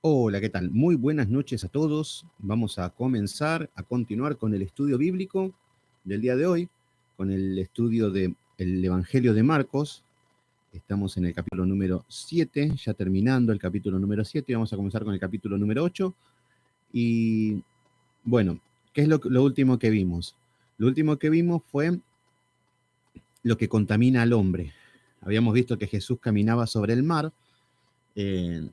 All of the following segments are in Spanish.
Hola, ¿qué tal? Muy buenas noches a todos. Vamos a continuar con el estudio bíblico del día de hoy, con el estudio del Evangelio de Marcos. Estamos en el capítulo número 7, ya terminando el capítulo número 7, y vamos a comenzar con el capítulo número 8. Y bueno, ¿qué es lo último que vimos? Lo último que vimos fue lo que contamina al hombre. Habíamos visto que Jesús caminaba sobre el mar, eh,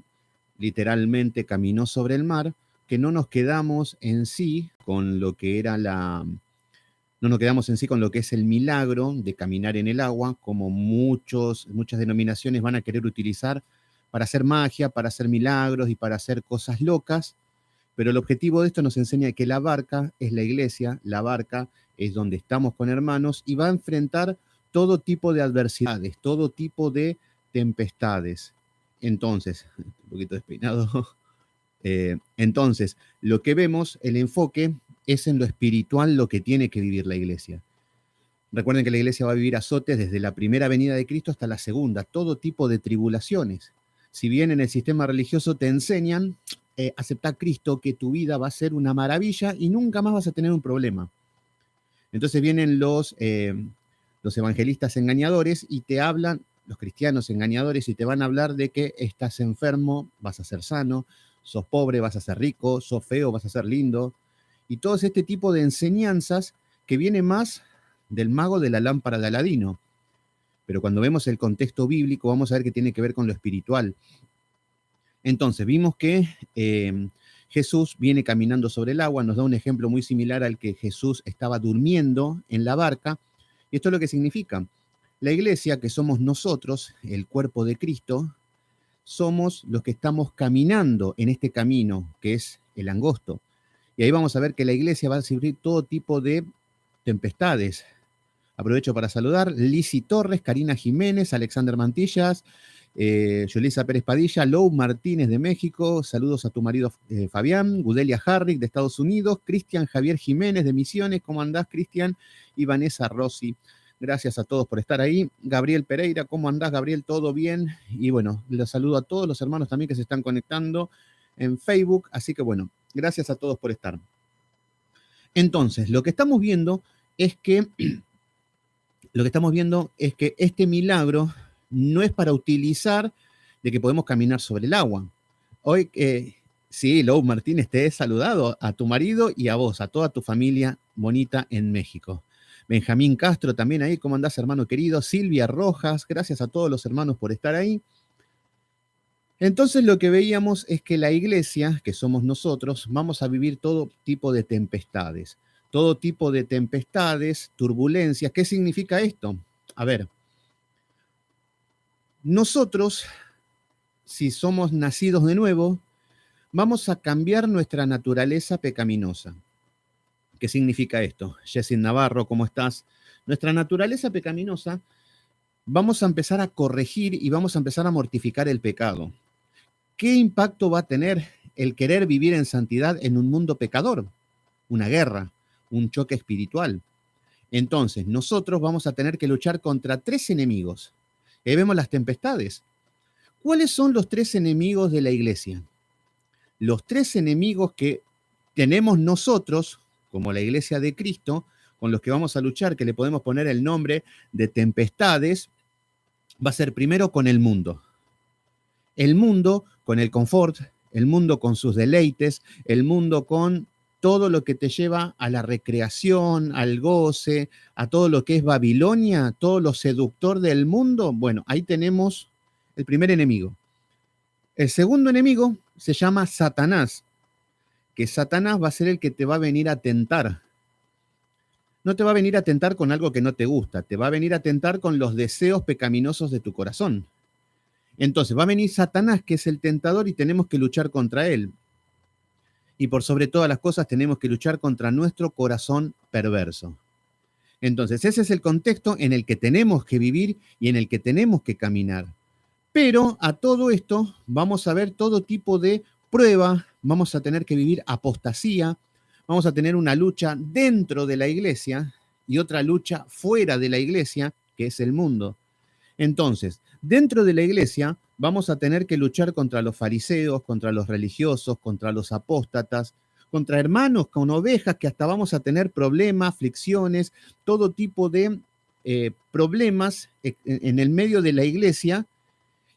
literalmente caminó sobre el mar, que no nos quedamos en sí con lo que era no nos quedamos en sí con lo que es el milagro de caminar en el agua, como muchas denominaciones van a querer utilizar para hacer magia, para hacer milagros y para hacer cosas locas, pero el objetivo de esto nos enseña que la barca es la iglesia, la barca es donde estamos con hermanos y va a enfrentar todo tipo de adversidades, todo tipo de tempestades. Entonces, un poquito despeinado. Entonces, lo que vemos, el enfoque es en lo espiritual lo que tiene que vivir la iglesia. Recuerden que la iglesia va a vivir azotes desde la primera venida de Cristo hasta la segunda, todo tipo de tribulaciones. Si bien en el sistema religioso te enseñan, aceptar a Cristo, que tu vida va a ser una maravilla y nunca más vas a tener un problema. Entonces vienen los evangelistas engañadores y te hablan, los cristianos engañadores, y te van a hablar de que estás enfermo, vas a ser sano, sos pobre, vas a ser rico, sos feo, vas a ser lindo. Y todo este tipo de enseñanzas que viene más del mago de la lámpara de Aladino. Pero cuando vemos el contexto bíblico, vamos a ver que tiene que ver con lo espiritual. Entonces, vimos que Jesús viene caminando sobre el agua, nos da un ejemplo muy similar al que Jesús estaba durmiendo en la barca. Y esto es lo que significa. La iglesia, que somos nosotros, el cuerpo de Cristo, somos los que estamos caminando en este camino, que es el angosto. Y ahí vamos a ver que la iglesia va a sufrir todo tipo de tempestades. Aprovecho para saludar Lisi Torres, Karina Jiménez, Alexander Mantillas, Yulisa Pérez Padilla, Lou Martínez de México, saludos a tu marido Fabián, Gudelia Harrick de Estados Unidos, Cristian Javier Jiménez de Misiones, ¿cómo andás, Cristian? Y Vanessa Rossi. Gracias a todos por estar ahí. Gabriel Pereira, ¿cómo andás, Gabriel? ¿Todo bien? Y bueno, les saludo a todos los hermanos también que se están conectando en Facebook. Así que bueno, gracias a todos por estar. Entonces, lo que estamos viendo es que este milagro no es para utilizar de que podemos caminar sobre el agua. Hoy, sí, Lou Martínez, te he saludado a tu marido y a vos, a toda tu familia bonita en México. Benjamín Castro también ahí, ¿cómo andás, hermano querido? Silvia Rojas, gracias a todos los hermanos por estar ahí. Entonces lo que veíamos es que la iglesia, que somos nosotros, vamos a vivir todo tipo de tempestades. Todo tipo de tempestades, turbulencias. ¿Qué significa esto? A ver, nosotros, si somos nacidos de nuevo, vamos a cambiar nuestra naturaleza pecaminosa. ¿Qué significa esto? Jessie Navarro, ¿cómo estás? Nuestra naturaleza pecaminosa, vamos a empezar a corregir y vamos a empezar a mortificar el pecado. ¿Qué impacto va a tener el querer vivir en santidad en un mundo pecador? Una guerra, un choque espiritual. Entonces, nosotros vamos a tener que luchar contra tres enemigos. Ahí vemos las tempestades. ¿Cuáles son los tres enemigos de la iglesia? Los tres enemigos que tenemos nosotros, como la iglesia de Cristo, con los que vamos a luchar, que le podemos poner el nombre de tempestades, va a ser primero con el mundo. El mundo con el confort, el mundo con sus deleites, el mundo con todo lo que te lleva a la recreación, al goce, a todo lo que es Babilonia, todo lo seductor del mundo. Bueno, ahí tenemos el primer enemigo. El segundo enemigo se llama Satanás, que Satanás va a ser el que te va a venir a tentar. No te va a venir a tentar con algo que no te gusta, te va a venir a tentar con los deseos pecaminosos de tu corazón. Entonces va a venir Satanás, que es el tentador, y tenemos que luchar contra él. Y por sobre todas las cosas tenemos que luchar contra nuestro corazón perverso. Entonces ese es el contexto en el que tenemos que vivir y en el que tenemos que caminar. Pero a todo esto vamos a ver todo tipo de prueba, vamos a tener que vivir apostasía, vamos a tener una lucha dentro de la iglesia y otra lucha fuera de la iglesia, que es el mundo. Entonces, dentro de la iglesia Vamos a tener que luchar contra los fariseos, contra los religiosos, contra los apóstatas, contra hermanos con ovejas, que hasta vamos a tener problemas, aflicciones, todo tipo de problemas en el medio de la iglesia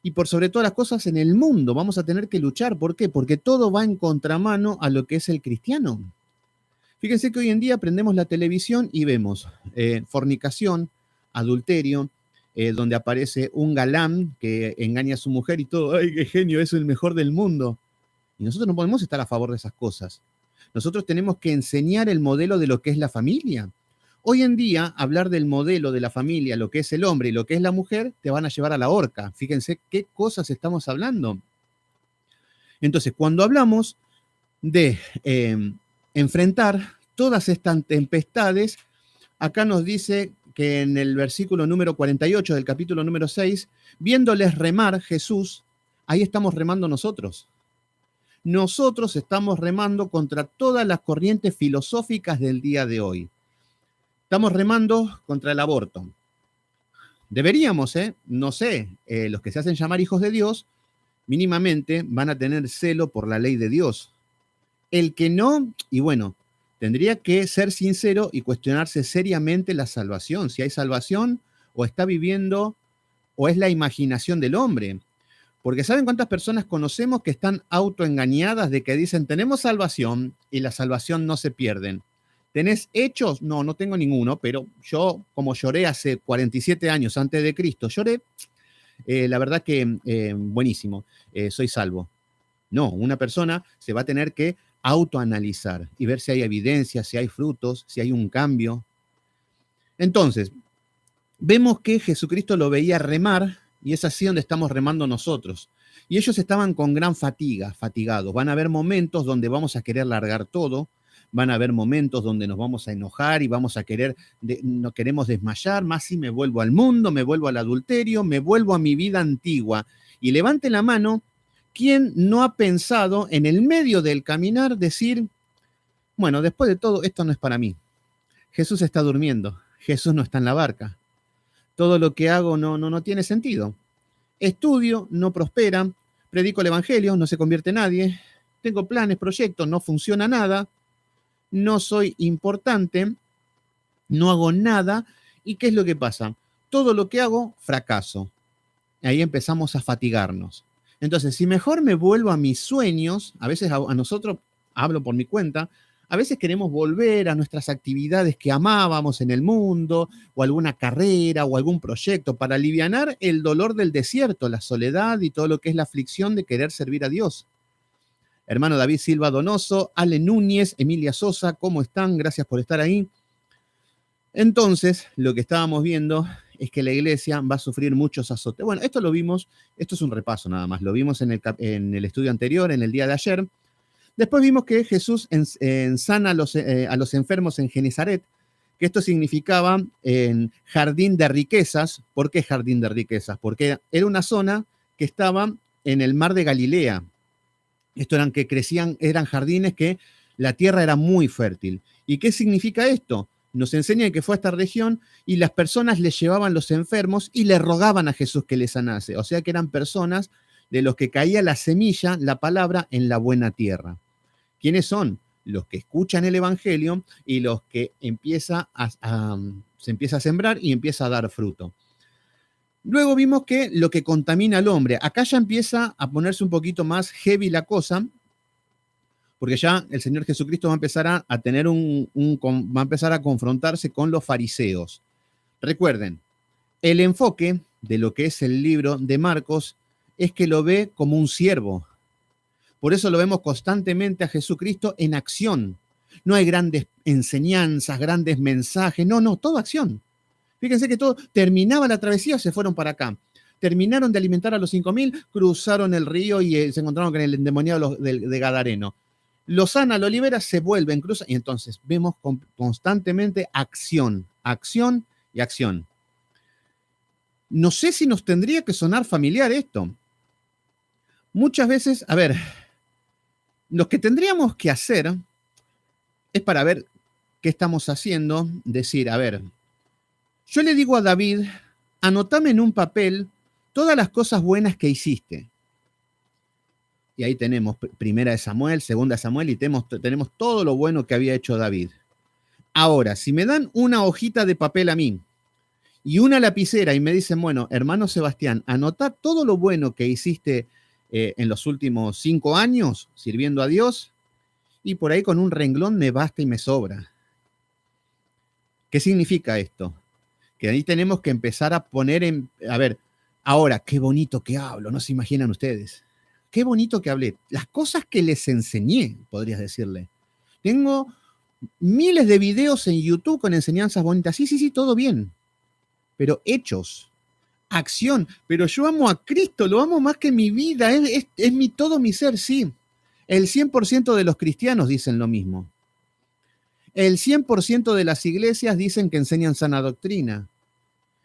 y por sobre todas las cosas en el mundo. Vamos a tener que luchar. ¿Por qué? Porque todo va en contramano a lo que es el cristiano. Fíjense que hoy en día prendemos la televisión y vemos fornicación, adulterio, donde aparece un galán que engaña a su mujer y todo, ¡ay, qué genio, es el mejor del mundo! Y nosotros no podemos estar a favor de esas cosas. Nosotros tenemos que enseñar el modelo de lo que es la familia. Hoy en día, hablar del modelo de la familia, lo que es el hombre y lo que es la mujer, te van a llevar a la horca. Fíjense qué cosas estamos hablando. Entonces, cuando hablamos de enfrentar todas estas tempestades, acá nos dice que en el versículo número 48 del capítulo número 6, viéndoles remar Jesús, ahí estamos remando nosotros. Nosotros estamos remando contra todas las corrientes filosóficas del día de hoy. Estamos remando contra el aborto. Deberíamos, no sé, los que se hacen llamar hijos de Dios, mínimamente van a tener celo por la ley de Dios. El que no, y bueno, tendría que ser sincero y cuestionarse seriamente la salvación, si hay salvación o está viviendo o es la imaginación del hombre. Porque ¿saben cuántas personas conocemos que están autoengañadas de que dicen tenemos salvación y la salvación no se pierden? ¿Tenés hechos? No, no tengo ninguno, pero yo, como lloré hace 47 años antes de Cristo, lloré, la verdad que buenísimo, soy salvo. No, una persona se va a tener que autoanalizar y ver si hay evidencia, si hay frutos, si hay un cambio. Entonces, vemos que Jesucristo lo veía remar y es así donde estamos remando nosotros. Y ellos estaban con gran fatiga, fatigados. Van a haber momentos donde vamos a querer largar todo, van a haber momentos donde nos vamos a enojar y vamos a querer, no queremos desmayar, más si me vuelvo al mundo, me vuelvo al adulterio, me vuelvo a mi vida antigua. Y levante la mano, ¿quién no ha pensado en el medio del caminar decir, bueno, después de todo, esto no es para mí? Jesús está durmiendo, Jesús no está en la barca. Todo lo que hago no tiene sentido. Estudio, no prospera, predico el evangelio, no se convierte nadie, tengo planes, proyectos, no funciona nada, no soy importante, no hago nada. ¿Y qué es lo que pasa? Todo lo que hago, fracaso. Ahí empezamos a fatigarnos. Entonces, si mejor me vuelvo a mis sueños, a veces a nosotros, hablo por mi cuenta, a veces queremos volver a nuestras actividades que amábamos en el mundo, o alguna carrera, o algún proyecto, para alivianar el dolor del desierto, la soledad y todo lo que es la aflicción de querer servir a Dios. Hermano David Silva Donoso, Ale Núñez, Emilia Sosa, ¿cómo están? Gracias por estar ahí. Entonces, lo que estábamos viendo es que la iglesia va a sufrir muchos azotes. Bueno, esto lo vimos, esto es un repaso nada más, lo vimos en el estudio anterior, en el día de ayer. Después vimos que Jesús sana a los enfermos en Genezaret, que esto significaba en jardín de riquezas. ¿Por qué jardín de riquezas? Porque era una zona que estaba en el mar de Galilea. Esto eran que crecían, eran jardines que la tierra era muy fértil. ¿Y qué significa esto? Nos enseña que fue a esta región y las personas le llevaban los enfermos y le rogaban a Jesús que les sanase. O sea que eran personas de los que caía la semilla, la palabra, en la buena tierra. ¿Quiénes son? Los que escuchan el evangelio y los que se empieza a sembrar y empieza a dar fruto. Luego vimos que lo que contamina al hombre, acá ya empieza a ponerse un poquito más heavy la cosa, porque ya el Señor Jesucristo va a empezar a tener va a empezar a confrontarse con los fariseos. Recuerden, el enfoque de lo que es el libro de Marcos es que lo ve como un siervo. Por eso lo vemos constantemente a Jesucristo en acción. No hay grandes enseñanzas, grandes mensajes, no, todo acción. Fíjense que todo, terminaba la travesía, se fueron para acá. Terminaron de alimentar a los 5.000, cruzaron el río y se encontraron con el endemoniado de Gadareno. Lo sana, lo libera, se vuelven, cruza, y entonces vemos constantemente acción, acción y acción. No sé si nos tendría que sonar familiar esto. Muchas veces, a ver, lo que tendríamos que hacer es para ver qué estamos haciendo, decir, a ver, yo le digo a David, anotame en un papel todas las cosas buenas que hiciste. Y ahí tenemos primera de Samuel, segunda de Samuel, y tenemos todo lo bueno que había hecho David. Ahora, si me dan una hojita de papel a mí y una lapicera y me dicen, bueno, hermano Sebastián, anotá todo lo bueno que hiciste en los últimos 5 años sirviendo a Dios, y por ahí con un renglón me basta y me sobra. ¿Qué significa esto? Que ahí tenemos que empezar a poner a ver, ahora, qué bonito que hablo, no se imaginan ustedes. Qué bonito que hablé. Las cosas que les enseñé, podrías decirle. Tengo miles de videos en YouTube con enseñanzas bonitas. Sí, sí, sí, todo bien. Pero hechos, acción. Pero yo amo a Cristo, lo amo más que mi vida. Es todo mi ser, sí. El 100% de los cristianos dicen lo mismo. El 100% de las iglesias dicen que enseñan sana doctrina.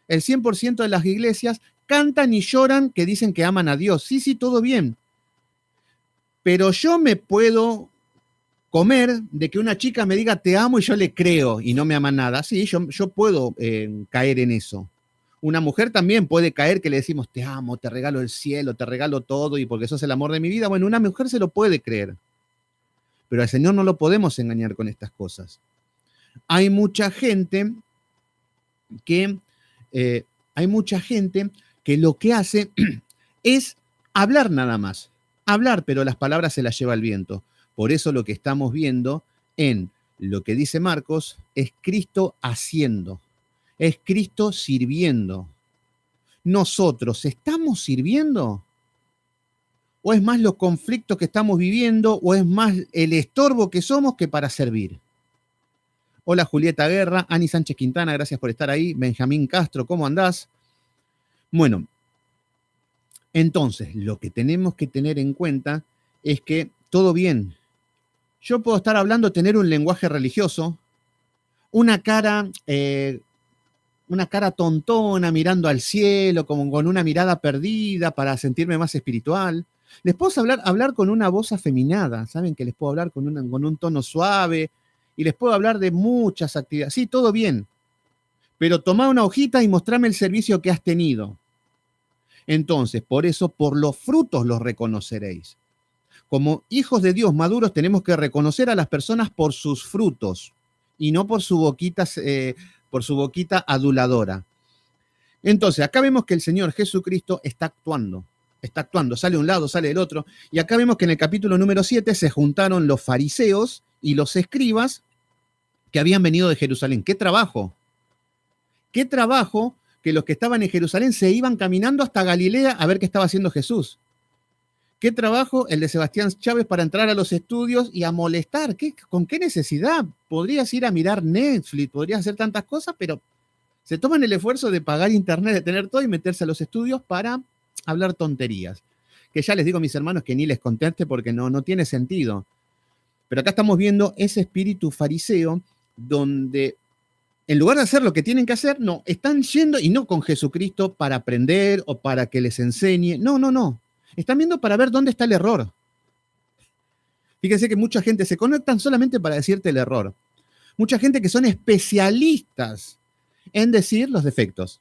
El 100% de las iglesias cantan y lloran que dicen que aman a Dios. Sí, sí, todo bien. Pero yo me puedo comer de que una chica me diga te amo y yo le creo y no me ama nada. Sí, yo puedo caer en eso. Una mujer también puede caer que le decimos te amo, te regalo el cielo, te regalo todo y porque sos el amor de mi vida. Bueno, una mujer se lo puede creer. Pero al Señor no lo podemos engañar con estas cosas. Hay mucha gente que lo que hace es hablar nada más. Hablar, pero las palabras se las lleva el viento. Por eso lo que estamos viendo en lo que dice Marcos es Cristo haciendo, es Cristo sirviendo. ¿Nosotros estamos sirviendo? ¿O es más los conflictos que estamos viviendo? ¿O es más el estorbo que somos que para servir? Hola Julieta Guerra, Ani Sánchez Quintana, gracias por estar ahí. Benjamín Castro, ¿cómo andás? Bueno, entonces lo que tenemos que tener en cuenta es que todo bien. Yo puedo estar hablando, tener un lenguaje religioso, una cara tontona mirando al cielo, como con una mirada perdida para sentirme más espiritual. Les puedo hablar con una voz afeminada, ¿saben? Que les puedo hablar con un tono suave y les puedo hablar de muchas actividades. Sí, todo bien, pero tomá una hojita y mostrame el servicio que has tenido. Entonces, por eso, por los frutos los reconoceréis. Como hijos de Dios maduros tenemos que reconocer a las personas por sus frutos y no por su boquita aduladora. Entonces, acá vemos que el Señor Jesucristo está actuando, sale de un lado, sale del otro, y acá vemos que en el capítulo número 7 se juntaron los fariseos y los escribas que habían venido de Jerusalén. ¡Qué trabajo! ¡Qué trabajo! Que los que estaban en Jerusalén se iban caminando hasta Galilea a ver qué estaba haciendo Jesús. ¿Qué trabajo el de Sebastián Chávez para entrar a los estudios y a molestar? ¿Con qué necesidad? Podrías ir a mirar Netflix, podrías hacer tantas cosas, pero se toman el esfuerzo de pagar internet, de tener todo y meterse a los estudios para hablar tonterías. Que ya les digo a mis hermanos que ni les conteste porque no tiene sentido. Pero acá estamos viendo ese espíritu fariseo donde en lugar de hacer lo que tienen que hacer, no, están yendo y no con Jesucristo para aprender o para que les enseñe. No. Están viendo para ver dónde está el error. Fíjense que mucha gente se conectan solamente para decirte el error. Mucha gente que son especialistas en decir los defectos.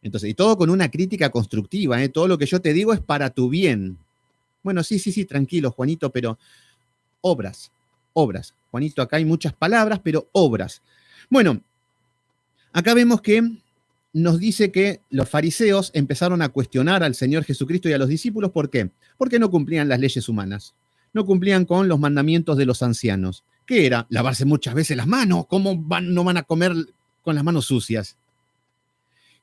Entonces, y todo con una crítica constructiva, ¿eh? Todo lo que yo te digo es para tu bien. Bueno, sí, tranquilo, Juanito, pero obras. Juanito, acá hay muchas palabras, pero obras. Bueno, acá vemos que nos dice que los fariseos empezaron a cuestionar al Señor Jesucristo y a los discípulos. ¿Por qué? Porque no cumplían las leyes humanas. No cumplían con los mandamientos de los ancianos. ¿Qué era? Lavarse muchas veces las manos. ¿Cómo no van a comer con las manos sucias?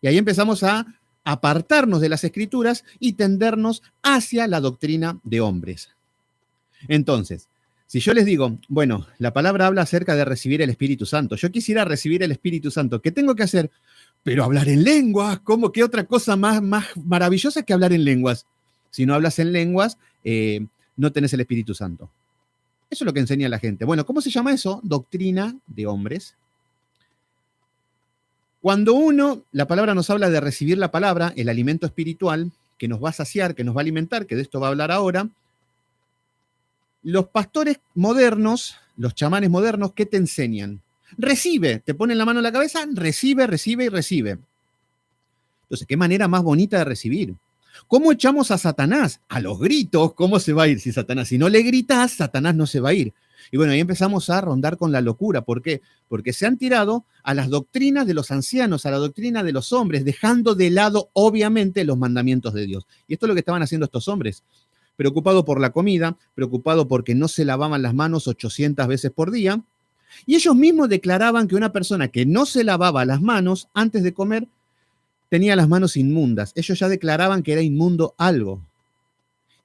Y ahí empezamos a apartarnos de las escrituras y tendernos hacia la doctrina de hombres. Entonces, si yo les digo, bueno, la palabra habla acerca de recibir el Espíritu Santo. Yo quisiera recibir el Espíritu Santo. ¿Qué tengo que hacer? Pero hablar en lenguas. ¿Cómo? ¿Qué otra cosa más maravillosa que hablar en lenguas? Si no hablas en lenguas, no tenés el Espíritu Santo. Eso es lo que enseña la gente. Bueno, ¿cómo se llama eso? Doctrina de hombres. Cuando la palabra nos habla de recibir la palabra, el alimento espiritual, que nos va a saciar, que nos va a alimentar, que de esto va a hablar ahora, los pastores modernos, los chamanes modernos, ¿qué te enseñan? Recibe, te ponen la mano en la cabeza, recibe y recibe. Entonces, ¿qué manera más bonita de recibir? ¿Cómo echamos a Satanás? A los gritos. ¿Cómo se va a ir si Satanás? Si no le gritas, Satanás no se va a ir. Y bueno, ahí empezamos a rondar con la locura. ¿Por qué? Porque se han tirado a las doctrinas de los ancianos, a la doctrina de los hombres, dejando de lado, obviamente, los mandamientos de Dios. Y esto es lo que estaban haciendo estos hombres. Preocupado por la comida, preocupado porque no se lavaban las manos 800 veces por día. Y ellos mismos declaraban que una persona que no se lavaba las manos antes de comer tenía las manos inmundas. Ellos ya declaraban que era inmundo algo.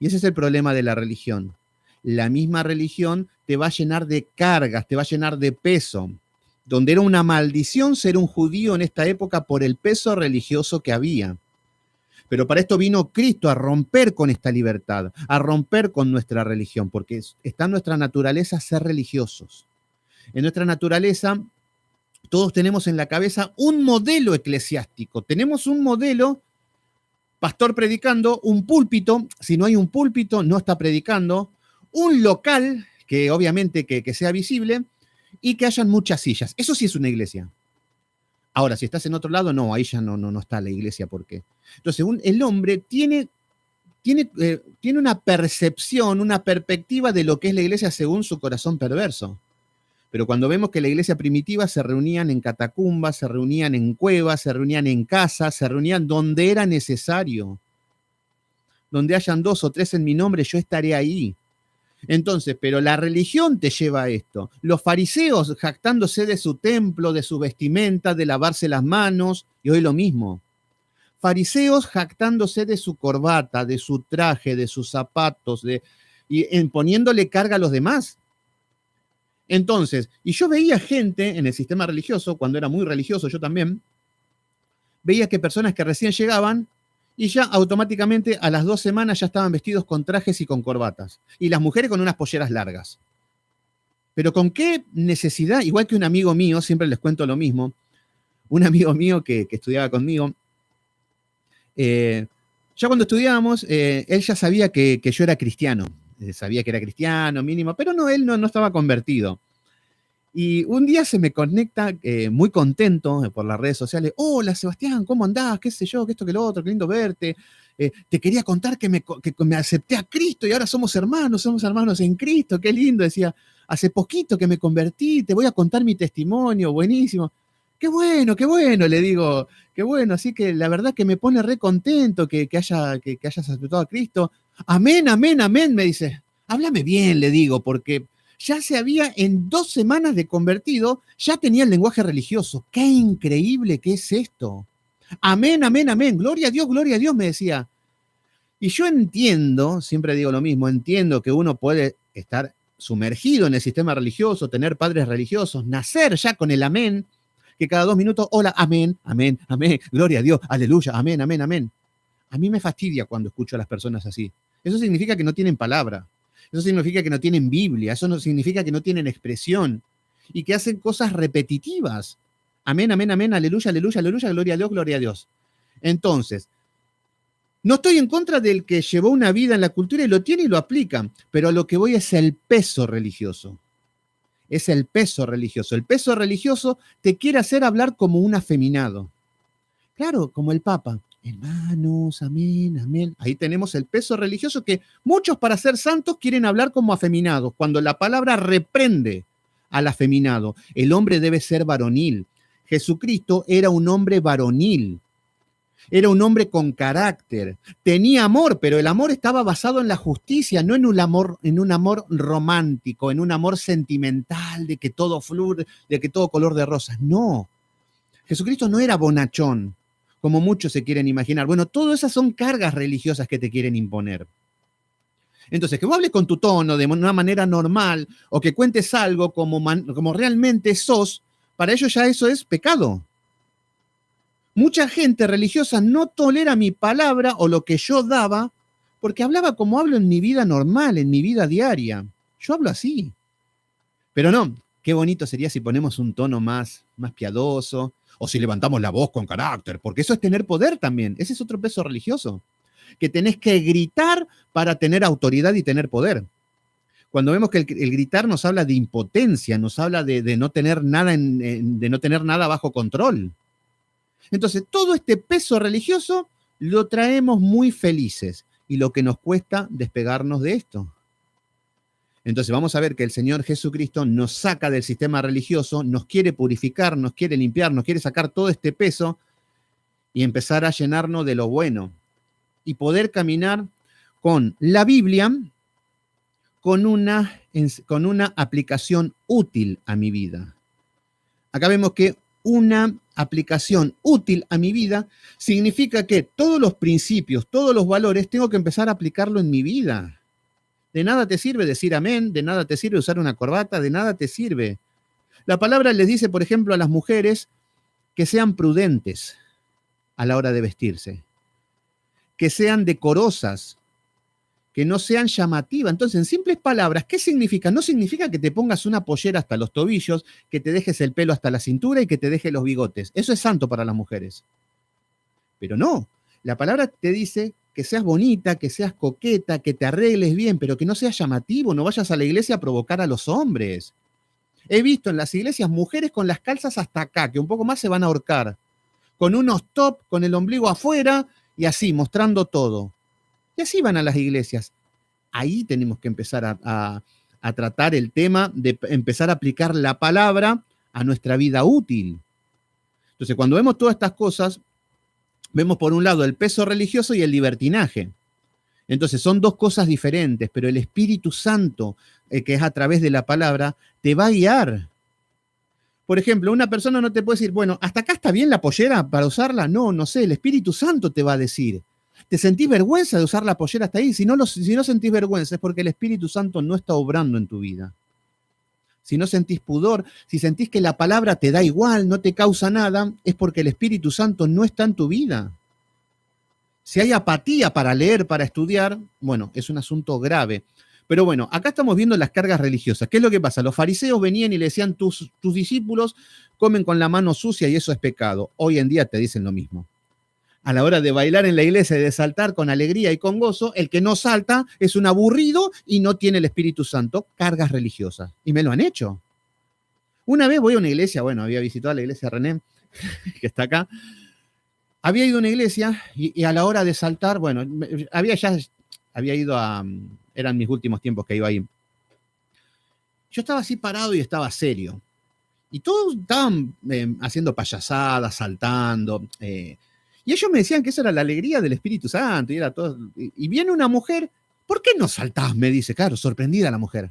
Y ese es el problema de la religión. La misma religión te va a llenar de cargas, te va a llenar de peso. Donde era una maldición ser un judío en esta época por el peso religioso que había. Pero para esto vino Cristo a romper con esta libertad, a romper con nuestra religión, porque está en nuestra naturaleza ser religiosos. En nuestra naturaleza, todos tenemos en la cabeza un modelo eclesiástico. Tenemos un modelo, pastor predicando, un púlpito. Si no hay un púlpito, no está predicando. Un local, que obviamente que sea visible, y que hayan muchas sillas. Eso sí es una iglesia. Ahora, si estás en otro lado, no, ahí ya no está la iglesia. ¿Por qué? Entonces, el hombre tiene una percepción, una perspectiva de lo que es la iglesia según su corazón perverso. Pero cuando vemos que la iglesia primitiva se reunían en catacumbas, se reunían en cuevas, se reunían en casas, se reunían donde era necesario. Donde hayan 2 o 3 en mi nombre, yo estaré ahí. Entonces, pero la religión te lleva a esto. Los fariseos jactándose de su templo, de su vestimenta, de lavarse las manos, y hoy lo mismo. Fariseos jactándose de su corbata, de su traje, de sus zapatos, y poniéndole carga a los demás. Entonces, y yo veía gente en el sistema religioso, cuando era muy religioso yo también, veía que personas que recién llegaban y ya automáticamente a las 2 semanas ya estaban vestidos con trajes y con corbatas. Y las mujeres con unas polleras largas. Pero ¿con qué necesidad? Igual que un amigo mío, siempre les cuento lo mismo, un amigo mío que estudiaba conmigo, ya cuando estudiábamos, él ya sabía que yo era cristiano. Sabía que era cristiano mínimo, pero no, él no estaba convertido. Y un día se me conecta muy contento por las redes sociales. Hola Sebastián, ¿cómo andás? ¿Qué sé yo? ¿Qué esto, qué lo otro? Qué lindo verte. Te quería contar que me acepté a Cristo y ahora somos hermanos en Cristo. Qué lindo. Decía, hace poquito que me convertí, te voy a contar mi testimonio, buenísimo. Qué bueno, le digo, qué bueno. Así que la verdad que me pone re contento que hayas aceptado a Cristo. Amén, amén, amén, me dice. Háblame bien, le digo, porque ya se había en 2 semanas de convertido, ya tenía el lenguaje religioso. ¡Qué increíble que es esto! Amén, amén, amén. Gloria a Dios, me decía. Y yo entiendo, siempre digo lo mismo, entiendo que uno puede estar sumergido en el sistema religioso, tener padres religiosos, nacer ya con el amén, que cada 2 minutos, hola, amén, amén, amén, gloria a Dios, aleluya, amén, amén, amén. A mí me fastidia cuando escucho a las personas así. Eso significa que no tienen palabra. Eso significa que no tienen Biblia. Eso no significa que no tienen expresión y que hacen cosas repetitivas. Amén, amén, amén, aleluya, aleluya, aleluya, gloria a Dios, gloria a Dios. Entonces, no estoy en contra del que llevó una vida en la cultura y lo tiene y lo aplica, pero a lo que voy es el peso religioso. Es el peso religioso. El peso religioso te quiere hacer hablar como un afeminado. Claro, como el Papa. Hermanos, amén, amén. Ahí tenemos el peso religioso que muchos para ser santos quieren hablar como afeminados, cuando la palabra reprende al afeminado. El hombre debe ser varonil. Jesucristo era un hombre varonil. Era un hombre con carácter. Tenía amor, pero el amor estaba basado en la justicia, no en un amor romántico, en un amor sentimental, de que todo fluye, de que todo color de rosas. No. Jesucristo no era bonachón, como muchos se quieren imaginar. Bueno, todas esas son cargas religiosas que te quieren imponer. Entonces, que vos hables con tu tono de una manera normal o que cuentes algo como realmente sos, para ellos ya eso es pecado. Mucha gente religiosa no tolera mi palabra o lo que yo daba porque hablaba como hablo en mi vida normal, en mi vida diaria. Yo hablo así. Pero no, qué bonito sería si ponemos un tono más piadoso o si levantamos la voz con carácter, porque eso es tener poder también. Ese es otro peso religioso, que tenés que gritar para tener autoridad y tener poder. Cuando vemos que el gritar nos habla de impotencia, nos habla de no tener nada de no tener nada bajo control. Entonces, todo este peso religioso lo traemos muy felices y lo que nos cuesta despegarnos de esto. Entonces vamos a ver que el Señor Jesucristo nos saca del sistema religioso, nos quiere purificar, nos quiere limpiar, nos quiere sacar todo este peso y empezar a llenarnos de lo bueno y poder caminar con la Biblia con una aplicación útil a mi vida. Acá vemos que una aplicación útil a mi vida significa que todos los principios, todos los valores, tengo que empezar a aplicarlo en mi vida. De nada te sirve decir amén, de nada te sirve usar una corbata, de nada te sirve. La palabra les dice, por ejemplo, a las mujeres que sean prudentes a la hora de vestirse, que sean decorosas, que no sean llamativas. Entonces, en simples palabras, ¿qué significa? No significa que te pongas una pollera hasta los tobillos, que te dejes el pelo hasta la cintura y que te dejes los bigotes. Eso es santo para las mujeres. Pero no, la palabra te dice que seas bonita, que seas coqueta, que te arregles bien, pero que no seas llamativo, no vayas a la iglesia a provocar a los hombres. He visto en las iglesias mujeres con las calzas hasta acá, que un poco más se van a ahorcar, con unos top, con el ombligo afuera y así, mostrando todo. Y así van a las iglesias. Ahí tenemos que empezar a tratar el tema de empezar a aplicar la palabra a nuestra vida útil. Entonces, cuando vemos todas estas cosas, vemos por un lado el peso religioso y el libertinaje. Entonces son dos cosas diferentes, pero el Espíritu Santo, que es a través de la palabra, te va a guiar. Por ejemplo, una persona no te puede decir, bueno, ¿hasta acá está bien la pollera para usarla? No, no sé, el Espíritu Santo te va a decir. ¿Te sentís vergüenza de usar la pollera hasta ahí? Si no sentís vergüenza es porque el Espíritu Santo no está obrando en tu vida. Si no sentís pudor, si sentís que la palabra te da igual, no te causa nada, es porque el Espíritu Santo no está en tu vida. Si hay apatía para leer, para estudiar, bueno, es un asunto grave. Pero bueno, acá estamos viendo las cargas religiosas. ¿Qué es lo que pasa? Los fariseos venían y le decían, tus discípulos comen con la mano sucia y eso es pecado. Hoy en día te dicen lo mismo. A la hora de bailar en la iglesia y de saltar con alegría y con gozo, el que no salta es un aburrido y no tiene el Espíritu Santo, cargas religiosas. Y me lo han hecho. Una vez voy a una iglesia, bueno, había visitado la iglesia de René, que está acá. Había ido a una iglesia y a la hora de saltar, bueno, había ido a, eran mis últimos tiempos que iba ahí. Yo estaba así parado y estaba serio. Y todos estaban haciendo payasadas, saltando, y ellos me decían que eso era la alegría del Espíritu Santo. Y viene una mujer, ¿por qué no saltás? Me dice, claro, sorprendida la mujer.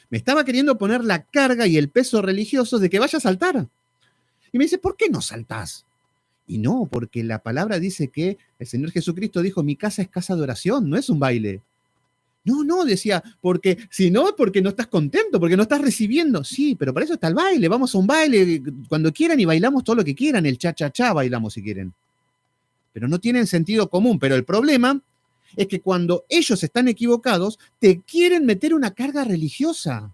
Me estaba queriendo poner la carga y el peso religioso de que vaya a saltar. Y me dice, ¿por qué no saltás? Y no, porque la palabra dice que el Señor Jesucristo dijo, mi casa es casa de oración, no es un baile. No, decía, porque si no, porque no estás contento, porque no estás recibiendo. Sí, pero para eso está el baile, vamos a un baile cuando quieran y bailamos todo lo que quieran, el cha-cha-cha bailamos si quieren. Pero no tienen sentido común. Pero el problema es que cuando ellos están equivocados, te quieren meter una carga religiosa.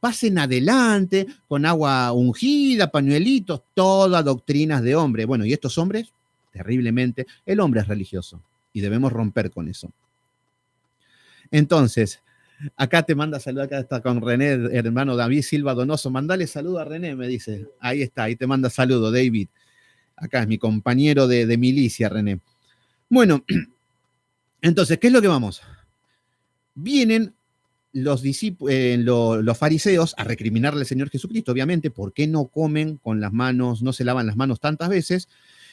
Pasen adelante, con agua ungida, pañuelitos, todas doctrinas de hombre. Bueno, y estos hombres, terriblemente, el hombre es religioso y debemos romper con eso. Entonces, acá te manda saludo, acá está con René, hermano David Silva Donoso. Mandale saludo a René, me dice. Ahí está, ahí te manda saludo, David. Acá es mi compañero de milicia, René. Bueno, entonces, ¿qué es lo que vamos? Vienen los fariseos a recriminarle al Señor Jesucristo, obviamente, ¿por qué no comen con las manos, no se lavan las manos tantas veces?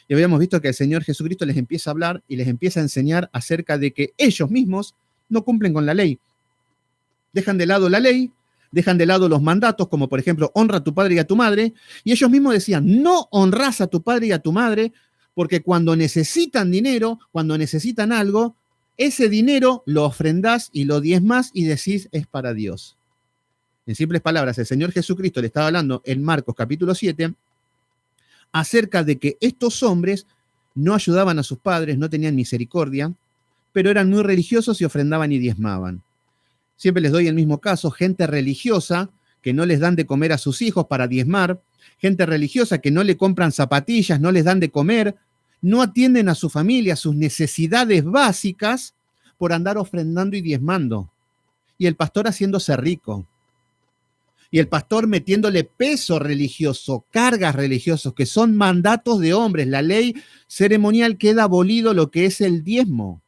Y habíamos visto que el Señor Jesucristo les empieza a hablar y les empieza a enseñar acerca de que ellos mismos no cumplen con la ley. Dejan de lado la ley, dejan de lado los mandatos, como por ejemplo, honra a tu padre y a tu madre, y ellos mismos decían, no honrás a tu padre y a tu madre, porque cuando necesitan dinero, cuando necesitan algo, ese dinero lo ofrendás y lo diezmás y decís, es para Dios. En simples palabras, el Señor Jesucristo le estaba hablando en Marcos capítulo 7, acerca de que estos hombres no ayudaban a sus padres, no tenían misericordia, pero eran muy religiosos y ofrendaban y diezmaban. Siempre les doy el mismo caso, gente religiosa que no les dan de comer a sus hijos para diezmar, gente religiosa que no le compran zapatillas, no les dan de comer, no atienden a su familia, sus necesidades básicas por andar ofrendando y diezmando. Y el pastor haciéndose rico. Y el pastor metiéndole peso religioso, cargas religiosos, que son mandatos de hombres. La ley ceremonial queda abolido lo que es el diezmo.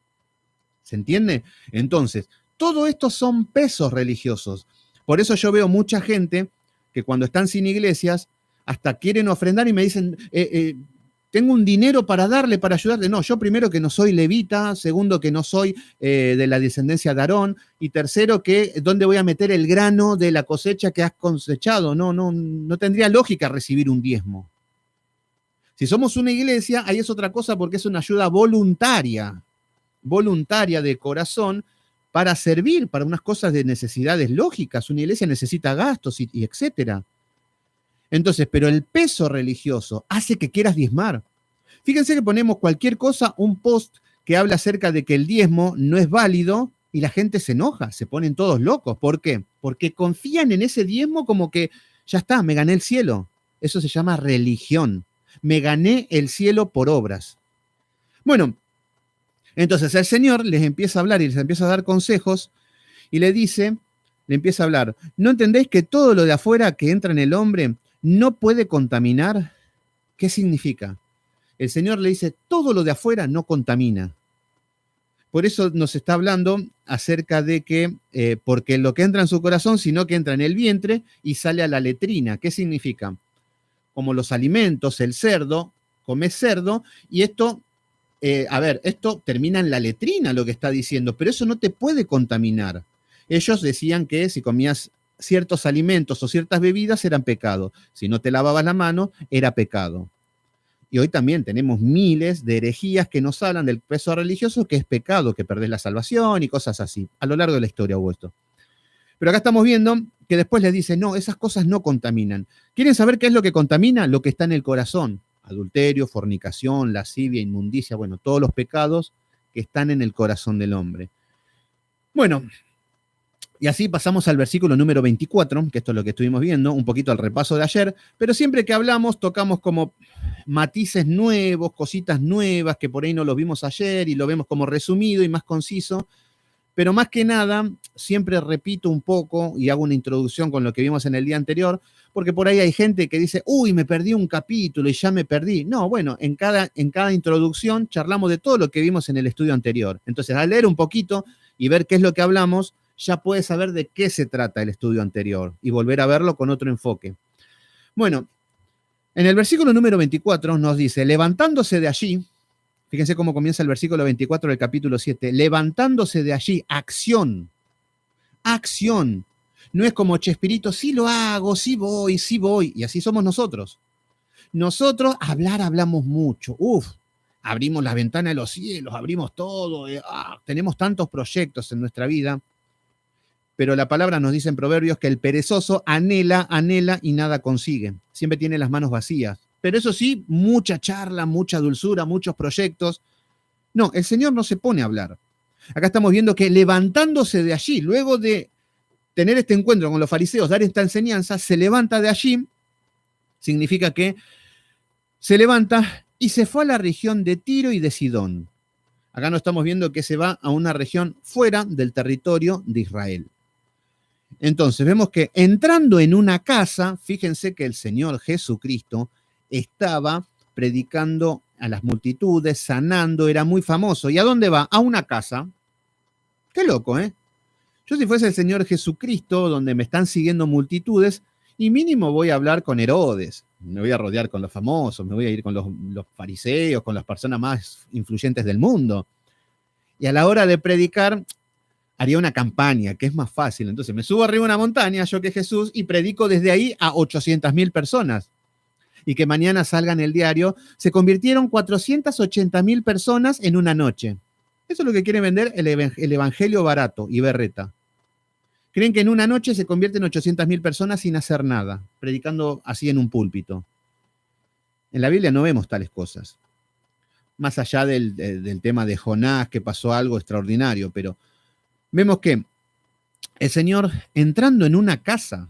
¿Se entiende? Entonces, todo esto son pesos religiosos. Por eso yo veo mucha gente que cuando están sin iglesias, hasta quieren ofrendar y me dicen, tengo un dinero para darle, para ayudarle. No, yo primero que no soy levita, segundo que no soy de la descendencia de Aarón, y tercero que dónde voy a meter el grano de la cosecha que has cosechado. No tendría lógica recibir un diezmo. Si somos una iglesia, ahí es otra cosa porque es una ayuda voluntaria de corazón para servir para unas cosas de necesidades lógicas. Una iglesia necesita gastos y etcétera. Entonces, pero el peso religioso hace que quieras diezmar. Fíjense que ponemos cualquier cosa, un post que habla acerca de que el diezmo no es válido y la gente se enoja, se ponen todos locos. ¿Por qué? Porque confían en ese diezmo como que ya está, me gané el cielo. Eso se llama religión. Me gané el cielo por obras. Bueno, entonces el Señor les empieza a hablar y les empieza a dar consejos y le empieza a hablar, ¿no entendéis que todo lo de afuera que entra en el hombre no puede contaminar? ¿Qué significa? El Señor le dice, todo lo de afuera no contamina. Por eso nos está hablando acerca de que, porque lo que entra en su corazón, sino que entra en el vientre y sale a la letrina. ¿Qué significa? Como los alimentos, el cerdo, comes cerdo, y esto, esto termina en la letrina, lo que está diciendo, pero eso no te puede contaminar. Ellos decían que si comías ciertos alimentos o ciertas bebidas eran pecado. Si no te lavabas la mano, era pecado. Y hoy también tenemos miles de herejías que nos hablan del peso religioso, que es pecado, que perdés la salvación y cosas así. A lo largo de la historia hubo esto. Pero acá estamos viendo que después les dice, no, esas cosas no contaminan. ¿Quieren saber qué es lo que contamina? Lo que está en el corazón. Adulterio, fornicación, lascivia, inmundicia, bueno, todos los pecados que están en el corazón del hombre. Bueno, y así pasamos al versículo número 24, que esto es lo que estuvimos viendo, un poquito al repaso de ayer, pero siempre que hablamos tocamos como matices nuevos, cositas nuevas que por ahí no los vimos ayer y lo vemos como resumido y más conciso, pero más que nada siempre repito un poco y hago una introducción con lo que vimos en el día anterior, porque por ahí hay gente que dice, uy, me perdí un capítulo y ya me perdí. No, bueno, en cada introducción charlamos de todo lo que vimos en el estudio anterior. Entonces, al leer un poquito y ver qué es lo que hablamos, ya puedes saber de qué se trata el estudio anterior y volver a verlo con otro enfoque. Bueno, en el versículo número 24 nos dice, levantándose de allí, fíjense cómo comienza el versículo 24 del capítulo 7, levantándose de allí, acción, acción. No es como, Chespirito, sí lo hago, sí voy, y así somos nosotros. Nosotros, hablamos mucho, abrimos las ventanas de los cielos, abrimos todo, tenemos tantos proyectos en nuestra vida, pero la palabra nos dice en Proverbios que el perezoso anhela y nada consigue. Siempre tiene las manos vacías. Pero eso sí, mucha charla, mucha dulzura, muchos proyectos. No, el Señor no se pone a hablar. Acá estamos viendo que levantándose de allí, luego de tener este encuentro con los fariseos, dar esta enseñanza, se levanta de allí, significa que se levanta y se fue a la región de Tiro y de Sidón. Acá no estamos viendo que se va a una región fuera del territorio de Israel. Entonces vemos que entrando en una casa, fíjense que el Señor Jesucristo estaba predicando a las multitudes, sanando, era muy famoso. ¿Y a dónde va? A una casa. Qué loco, ¿eh? Yo si fuese el Señor Jesucristo, donde me están siguiendo multitudes, y mínimo voy a hablar con Herodes, me voy a rodear con los famosos, me voy a ir con los fariseos, con las personas más influyentes del mundo. Y a la hora de predicar, haría una campaña, que es más fácil. Entonces me subo arriba de una montaña, yo que Jesús, y predico desde ahí a 800.000 personas. Y que mañana salga en el diario, se convirtieron 480.000 personas en una noche. Eso es lo que quiere vender el evangelio barato y berreta. Creen que en una noche se convierten 800.000 personas sin hacer nada, predicando así en un púlpito. En la Biblia no vemos tales cosas. Más allá del tema de Jonás, que pasó algo extraordinario, pero vemos que el Señor entrando en una casa,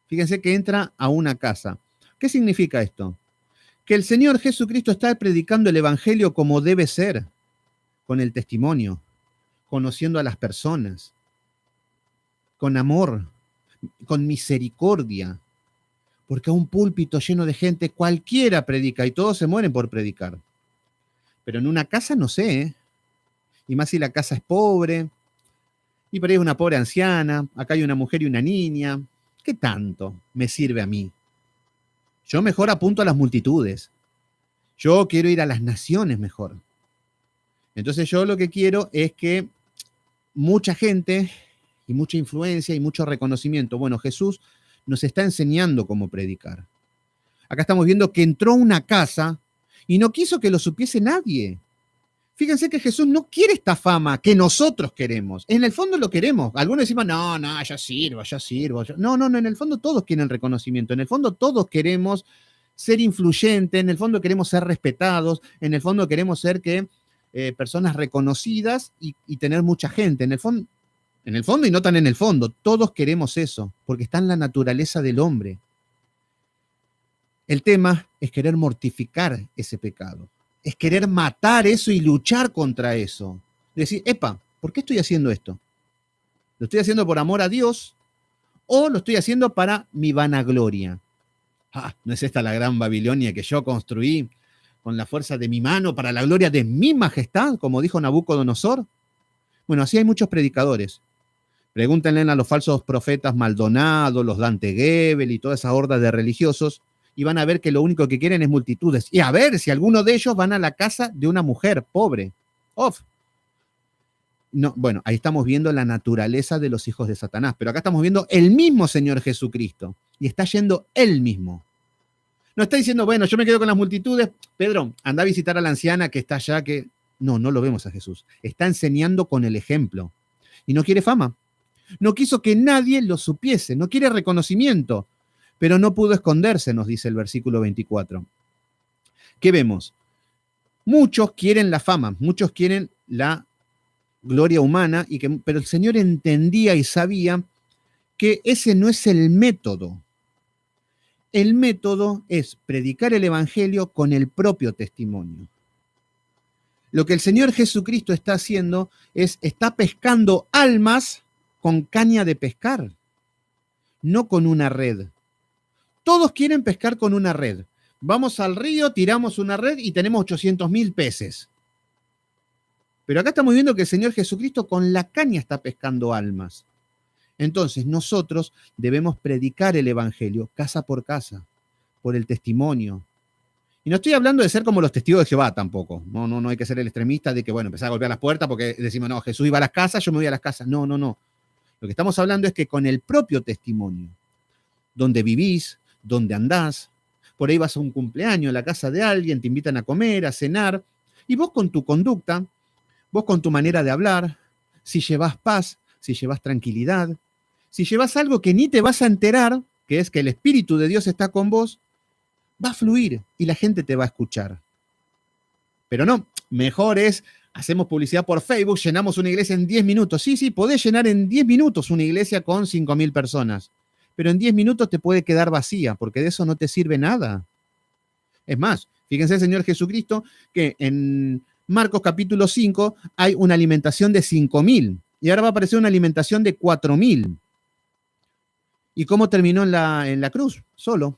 fíjense que entra a una casa. ¿Qué significa esto? Que el Señor Jesucristo está predicando el evangelio como debe ser, con el testimonio, conociendo a las personas, con amor, con misericordia, porque a un púlpito lleno de gente cualquiera predica y todos se mueren por predicar. Pero en una casa no sé, ¿eh? Y más si la casa es pobre, y por ahí es una pobre anciana, acá hay una mujer y una niña. ¿Qué tanto me sirve a mí? Yo mejor apunto a las multitudes. Yo quiero ir a las naciones mejor. Entonces yo lo que quiero es que mucha gente y mucha influencia y mucho reconocimiento. Bueno, Jesús nos está enseñando cómo predicar. Acá estamos viendo que entró a una casa y no quiso que lo supiese nadie. Fíjense que Jesús no quiere esta fama que nosotros queremos. En el fondo lo queremos. Algunos decimos, no, ya sirvo, ya sirvo. No, en el fondo todos quieren reconocimiento. En el fondo todos queremos ser influyentes, en el fondo queremos ser respetados, en el fondo queremos ser personas reconocidas y tener mucha gente. En el fondo y no tan en el fondo, todos queremos eso, porque está en la naturaleza del hombre. El tema es querer mortificar ese pecado. Es querer matar eso y luchar contra eso. Decir, epa, ¿por qué estoy haciendo esto? ¿Lo estoy haciendo por amor a Dios o lo estoy haciendo para mi vanagloria? ¿No es esta la gran Babilonia que yo construí con la fuerza de mi mano para la gloria de mi majestad, como dijo Nabucodonosor? Bueno, así hay muchos predicadores. Pregúntenle a los falsos profetas Maldonado, los Dante Gebel y toda esa horda de religiosos, y van a ver que lo único que quieren es multitudes. Y a ver si alguno de ellos van a la casa de una mujer pobre. No, bueno, ahí estamos viendo la naturaleza de los hijos de Satanás, pero acá estamos viendo el mismo Señor Jesucristo, y está yendo él mismo. No está diciendo, bueno, yo me quedo con las multitudes, Pedro, anda a visitar a la anciana que está allá, que... No lo vemos a Jesús. Está enseñando con el ejemplo. Y no quiere fama. No quiso que nadie lo supiese, no quiere reconocimiento, pero no pudo esconderse, nos dice el versículo 24. ¿Qué vemos? Muchos quieren la fama, muchos quieren la gloria humana, pero el Señor entendía y sabía que ese no es el método. El método es predicar el Evangelio con el propio testimonio. Lo que el Señor Jesucristo está haciendo está pescando almas con caña de pescar, no con una red. Todos quieren pescar con una red. Vamos al río, tiramos una red y tenemos 800,000 peces. Pero acá estamos viendo que el Señor Jesucristo con la caña está pescando almas. Entonces nosotros debemos predicar el Evangelio casa por casa, por el testimonio. Y no estoy hablando de ser como los testigos de Jehová tampoco. No hay que ser el extremista de que, bueno, empezar a golpear las puertas porque decimos, no, Jesús iba a las casas, yo me voy a las casas. No. Lo que estamos hablando es que con el propio testimonio, donde vivís, donde andás, por ahí vas a un cumpleaños a la casa de alguien, te invitan a comer, a cenar, y vos con tu conducta, vos con tu manera de hablar, si llevas paz, si llevas tranquilidad, si llevas algo que ni te vas a enterar, que es que el Espíritu de Dios está con vos, va a fluir y la gente te va a escuchar. Pero no, mejor es, hacemos publicidad por Facebook, llenamos una iglesia en 10 minutos. Sí, podés llenar en 10 minutos una iglesia con 5,000 personas. Pero en 10 minutos te puede quedar vacía, porque de eso no te sirve nada. Es más, fíjense, Señor Jesucristo, que en Marcos capítulo 5 hay una alimentación de 5,000, y ahora va a aparecer una alimentación de 4,000. ¿Y cómo terminó en la cruz? Solo.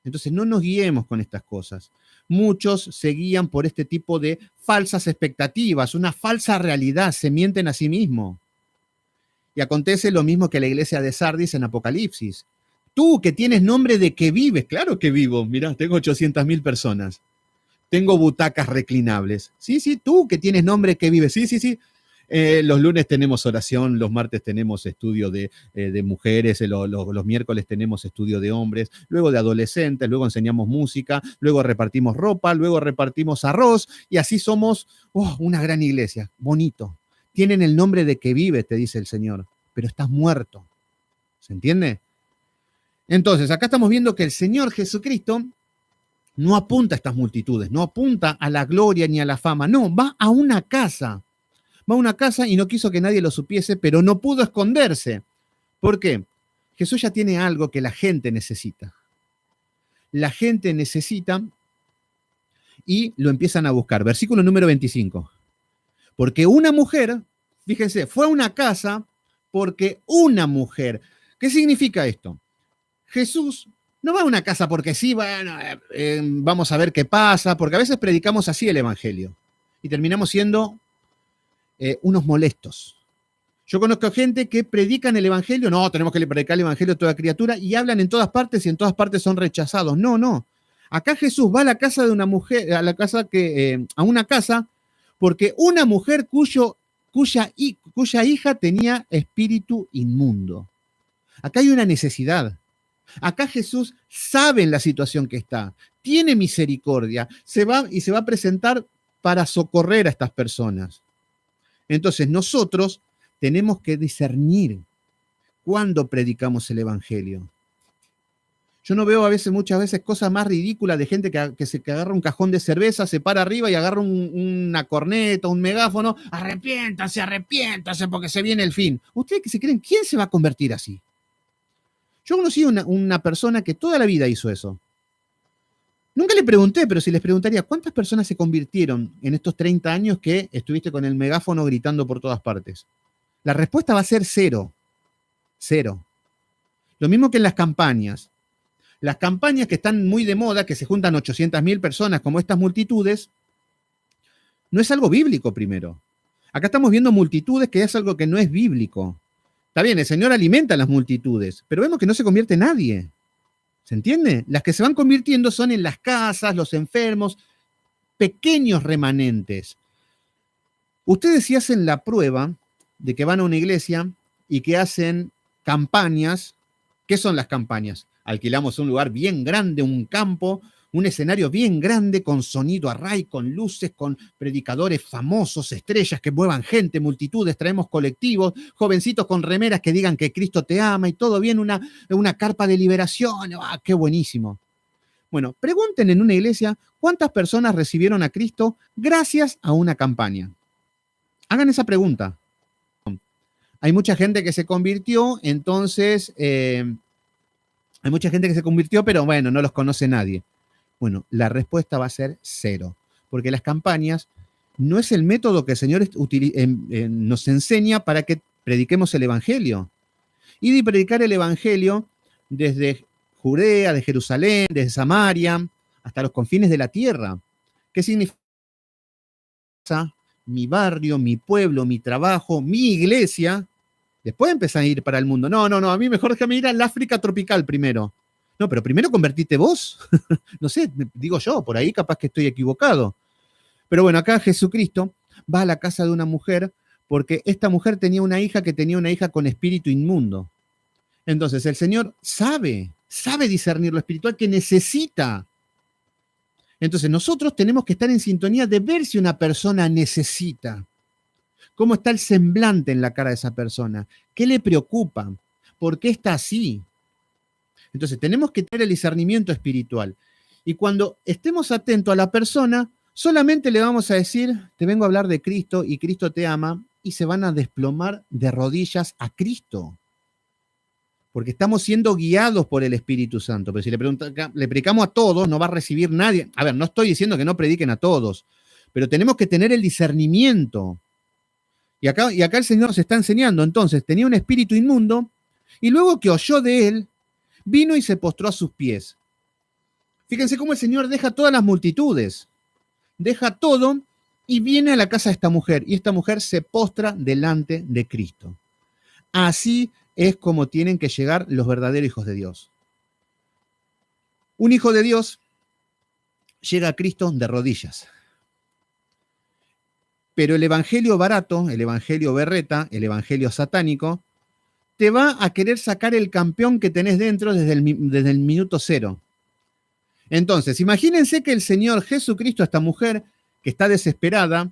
Entonces no nos guiemos con estas cosas. Muchos se guían por este tipo de falsas expectativas, una falsa realidad, se mienten a sí mismos. Y acontece lo mismo que la iglesia de Sardis en Apocalipsis. Tú que tienes nombre de que vives, claro que vivo, mirá, tengo 800,000 personas. Tengo butacas reclinables. Sí, tú que tienes nombre que vives, sí. Los lunes tenemos oración, los martes tenemos estudio de mujeres, los miércoles tenemos estudio de hombres, luego de adolescentes, luego enseñamos música, luego repartimos ropa, luego repartimos arroz, y así somos una gran iglesia, bonito. Tienen el nombre de que vive, te dice el Señor, pero estás muerto. ¿Se entiende? Entonces, acá estamos viendo que el Señor Jesucristo no apunta a estas multitudes, no apunta a la gloria ni a la fama, no, va a una casa. Va a una casa y no quiso que nadie lo supiese, pero no pudo esconderse. ¿Por qué? Jesús ya tiene algo que la gente necesita. La gente necesita y lo empiezan a buscar. Versículo número 25. Porque una mujer, fíjense, fue a una casa porque una mujer. ¿Qué significa esto? Jesús no va a una casa porque sí, bueno, vamos a ver qué pasa, porque a veces predicamos así el Evangelio y terminamos siendo unos molestos. Yo conozco gente que predican el Evangelio, no, tenemos que predicar el Evangelio a toda criatura, y hablan en todas partes y en todas partes son rechazados. No, no. Acá Jesús va a la casa de una mujer, a una casa, porque una mujer cuya hija tenía espíritu inmundo. Acá hay una necesidad. Acá Jesús sabe en la situación que está, tiene misericordia, se va a presentar para socorrer a estas personas. Entonces nosotros tenemos que discernir cuándo predicamos el Evangelio. Yo no veo muchas veces cosas más ridículas de gente que agarra un cajón de cerveza, se para arriba y agarra una corneta, un megáfono, arrepiéntase, arrepiéntase porque se viene el fin. ¿Ustedes qué se creen? ¿Quién se va a convertir así? Yo conocí una persona que toda la vida hizo eso. Nunca le pregunté, pero si les preguntaría, ¿cuántas personas se convirtieron en estos 30 años que estuviste con el megáfono gritando por todas partes? La respuesta va a ser cero. Cero. Lo mismo que en las campañas. Las campañas que están muy de moda, que se juntan 800.000 personas como estas multitudes, no es algo bíblico primero. Acá estamos viendo multitudes que es algo que no es bíblico. Está bien, el Señor alimenta a las multitudes, pero vemos que no se convierte nadie. ¿Se entiende? Las que se van convirtiendo son en las casas, los enfermos, pequeños remanentes. Ustedes si hacen la prueba de que van a una iglesia y que hacen campañas, ¿qué son las campañas? Alquilamos un lugar bien grande, un campo, un escenario bien grande con sonido a ray, con luces, con predicadores famosos, estrellas que muevan gente, multitudes, traemos colectivos, jovencitos con remeras que digan que Cristo te ama y todo bien, una carpa de liberación. ¡Ah, qué buenísimo! Bueno, pregunten en una iglesia cuántas personas recibieron a Cristo gracias a una campaña. Hagan esa pregunta. Hay mucha gente que se convirtió, entonces, hay mucha gente que se convirtió, pero bueno, no los conoce nadie. Bueno, la respuesta va a ser cero, porque las campañas no es el método que el Señor nos enseña para que prediquemos el Evangelio. Y de predicar el Evangelio desde Judea, de Jerusalén, desde Samaria, hasta los confines de la tierra. ¿Qué significa? Mi barrio, mi pueblo, mi trabajo, mi iglesia. Después empezar a ir para el mundo. No, a mí mejor déjame ir al África tropical primero. No, pero primero convertite vos. No sé, digo yo, por ahí capaz que estoy equivocado. Pero bueno, acá Jesucristo va a la casa de una mujer porque esta mujer tenía una hija con espíritu inmundo. Entonces el Señor sabe discernir lo espiritual que necesita. Entonces nosotros tenemos que estar en sintonía de ver si una persona necesita. ¿Cómo está el semblante en la cara de esa persona? ¿Qué le preocupa? ¿Por qué está así? Entonces, tenemos que tener el discernimiento espiritual. Y cuando estemos atentos a la persona, solamente le vamos a decir, te vengo a hablar de Cristo y Cristo te ama, y se van a desplomar de rodillas a Cristo. Porque estamos siendo guiados por el Espíritu Santo. Pero si le predicamos a todos, no va a recibir nadie. A ver, no estoy diciendo que no prediquen a todos, pero tenemos que tener el discernimiento. Y acá el Señor nos está enseñando. Entonces, tenía un espíritu inmundo, y luego que oyó de él, vino y se postró a sus pies. Fíjense cómo el Señor deja todas las multitudes, deja todo y viene a la casa de esta mujer, y esta mujer se postra delante de Cristo. Así es como tienen que llegar los verdaderos hijos de Dios. Un hijo de Dios llega a Cristo de rodillas. Pero el evangelio barato, el evangelio berreta, el evangelio satánico, te va a querer sacar el campeón que tenés dentro desde el minuto cero. Entonces, imagínense que el Señor Jesucristo, a esta mujer que está desesperada,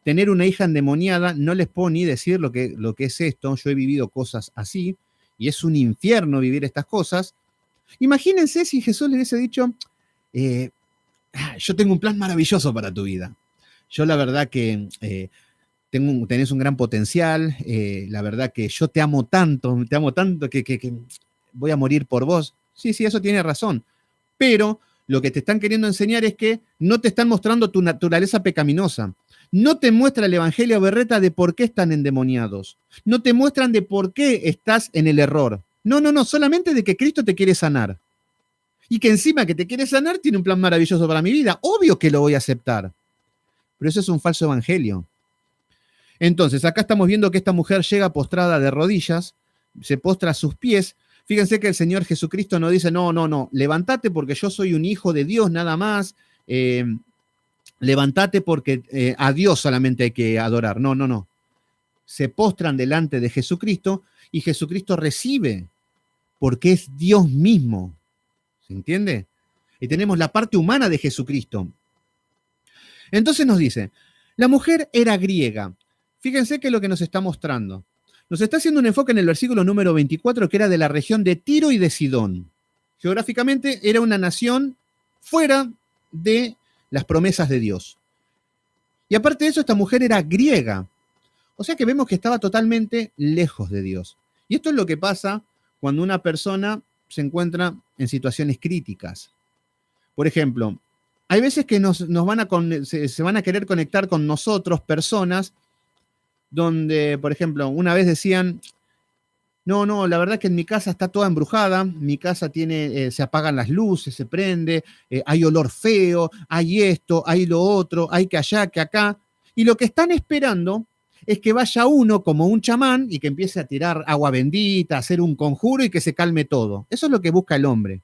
tener una hija endemoniada, no les puedo ni decir lo que es esto. Yo he vivido cosas así, y es un infierno vivir estas cosas. Imagínense si Jesús le hubiese dicho, yo tengo un plan maravilloso para tu vida. Yo la verdad que tenés un gran potencial, la verdad que yo te amo tanto que voy a morir por vos. Sí, eso tiene razón. Pero lo que te están queriendo enseñar es que no te están mostrando tu naturaleza pecaminosa. No te muestra el evangelio berreta de por qué están endemoniados. No te muestran de por qué estás en el error. No, no, no, solamente de que Cristo te quiere sanar. Y que encima que te quiere sanar tiene un plan maravilloso para mi vida. Obvio que lo voy a aceptar. Pero eso es un falso evangelio. Entonces, acá estamos viendo que esta mujer llega postrada de rodillas, se postra a sus pies. Fíjense que el Señor Jesucristo no dice, no, no, no, levántate porque yo soy un hijo de Dios nada más, levántate porque a Dios solamente hay que adorar. No, no, no. Se postran delante de Jesucristo y Jesucristo recibe porque es Dios mismo. ¿Se entiende? Y tenemos la parte humana de Jesucristo. Entonces nos dice, la mujer era griega. Fíjense que es lo que nos está mostrando. Nos está haciendo un enfoque en el versículo número 24, que era de la región de Tiro y de Sidón. Geográficamente era una nación fuera de las promesas de Dios. Y aparte de eso, esta mujer era griega. O sea que vemos que estaba totalmente lejos de Dios. Y esto es lo que pasa cuando una persona se encuentra en situaciones críticas. Por ejemplo, hay veces que se van a querer conectar con nosotros personas donde, por ejemplo, una vez decían, no, no, la verdad es que en mi casa está toda embrujada, mi casa se apagan las luces, se prende, hay olor feo, hay esto, hay lo otro, hay que allá, que acá. Y lo que están esperando es que vaya uno como un chamán y que empiece a tirar agua bendita, a hacer un conjuro y que se calme todo. Eso es lo que busca el hombre.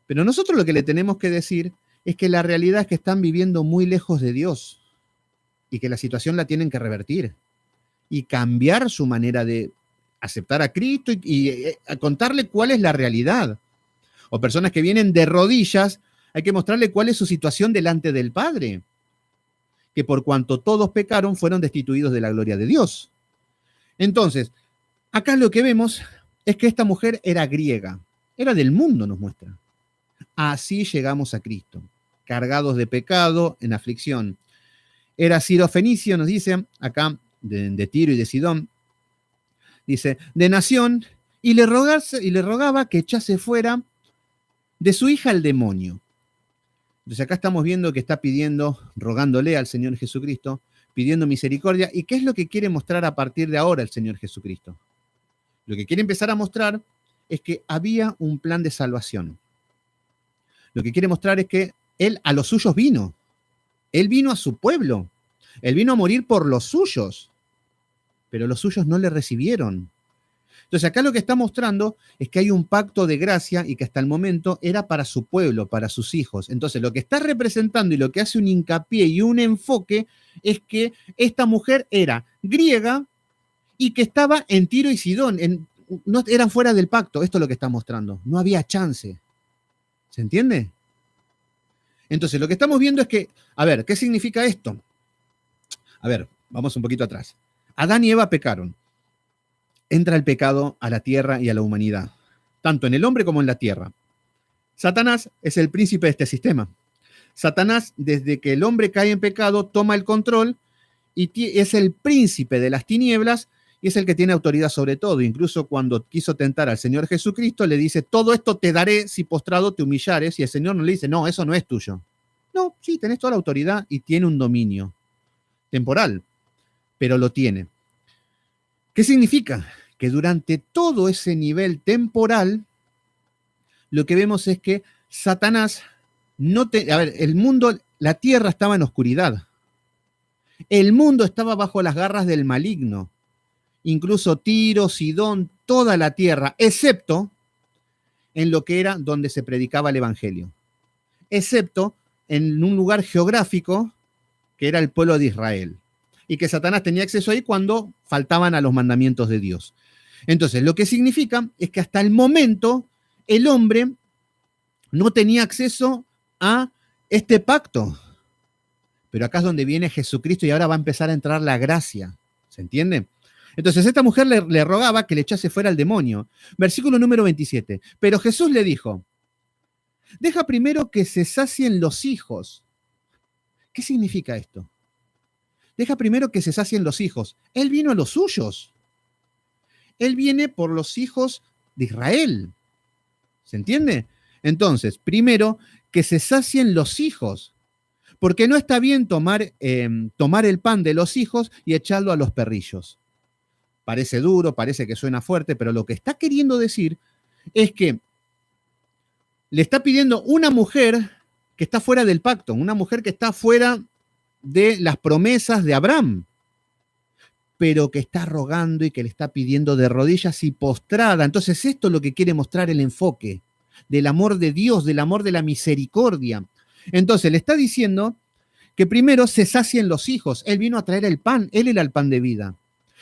Pero nosotros lo que le tenemos que decir es que la realidad es que están viviendo muy lejos de Dios y que la situación la tienen que revertir y cambiar su manera de aceptar a Cristo y contarle cuál es la realidad. O personas que vienen de rodillas, hay que mostrarle cuál es su situación delante del Padre, que por cuanto todos pecaron fueron destituidos de la gloria de Dios. Entonces, acá lo que vemos es que esta mujer era griega, era del mundo, nos muestra. Así llegamos a Cristo, cargados de pecado, en aflicción. Era sirofenicio, nos dice, acá, de Tiro y de Sidón, dice, de nación, y le rogaba que echase fuera de su hija el demonio. Entonces acá estamos viendo que está pidiendo, rogándole al Señor Jesucristo, pidiendo misericordia. ¿Y qué es lo que quiere mostrar a partir de ahora el Señor Jesucristo? Lo que quiere empezar a mostrar es que había un plan de salvación. Lo que quiere mostrar es que Él a los suyos vino. Él vino a su pueblo. Él vino a morir por los suyos. Pero los suyos no le recibieron. Entonces acá lo que está mostrando es que hay un pacto de gracia y que hasta el momento era para su pueblo, para sus hijos. Entonces lo que está representando y lo que hace un hincapié y un enfoque es que esta mujer era griega y que estaba en Tiro y Sidón. No eran fuera del pacto. Esto es lo que está mostrando. No había chance. ¿Se entiende? Entonces lo que estamos viendo es que, a ver, ¿qué significa esto? A ver, vamos un poquito atrás. Adán y Eva pecaron. Entra el pecado a la tierra y a la humanidad, tanto en el hombre como en la tierra. Satanás es el príncipe de este sistema. Satanás, desde que el hombre cae en pecado, toma el control y es el príncipe de las tinieblas y es el que tiene autoridad sobre todo. Incluso cuando quiso tentar al Señor Jesucristo, le dice, todo esto te daré si postrado te humillares. Y el Señor no le dice, no, eso no es tuyo. No, sí, tenés toda la autoridad y tiene un dominio temporal, pero lo tiene. ¿Qué significa? Que durante todo ese nivel temporal, lo que vemos es que Satanás el mundo, la tierra estaba en oscuridad. El mundo estaba bajo las garras del maligno. Incluso Tiro, Sidón, toda la tierra, excepto en lo que era donde se predicaba el evangelio. Excepto en un lugar geográfico que era el pueblo de Israel. Y que Satanás tenía acceso ahí cuando faltaban a los mandamientos de Dios. Entonces, lo que significa es que hasta el momento el hombre no tenía acceso a este pacto. Pero acá es donde viene Jesucristo y ahora va a empezar a entrar la gracia. ¿Se entiende? Entonces, esta mujer le rogaba que le echase fuera al demonio. Versículo número 27. Pero Jesús le dijo, deja primero que se sacien los hijos. ¿Qué significa esto? Deja primero que se sacien los hijos. Él vino a los suyos. Él viene por los hijos de Israel. ¿Se entiende? Entonces, primero, que se sacien los hijos. Porque no está bien tomar el pan de los hijos y echarlo a los perrillos. Parece duro, parece que suena fuerte, pero lo que está queriendo decir es que le está pidiendo una mujer que está fuera del pacto, una mujer que está fuera de las promesas de Abraham, pero que está rogando y que le está pidiendo de rodillas y postrada. Entonces esto es lo que quiere mostrar el enfoque del amor de Dios, del amor de la misericordia. Entonces le está diciendo que primero se sacien los hijos. Él vino a traer el pan, él era el pan de vida.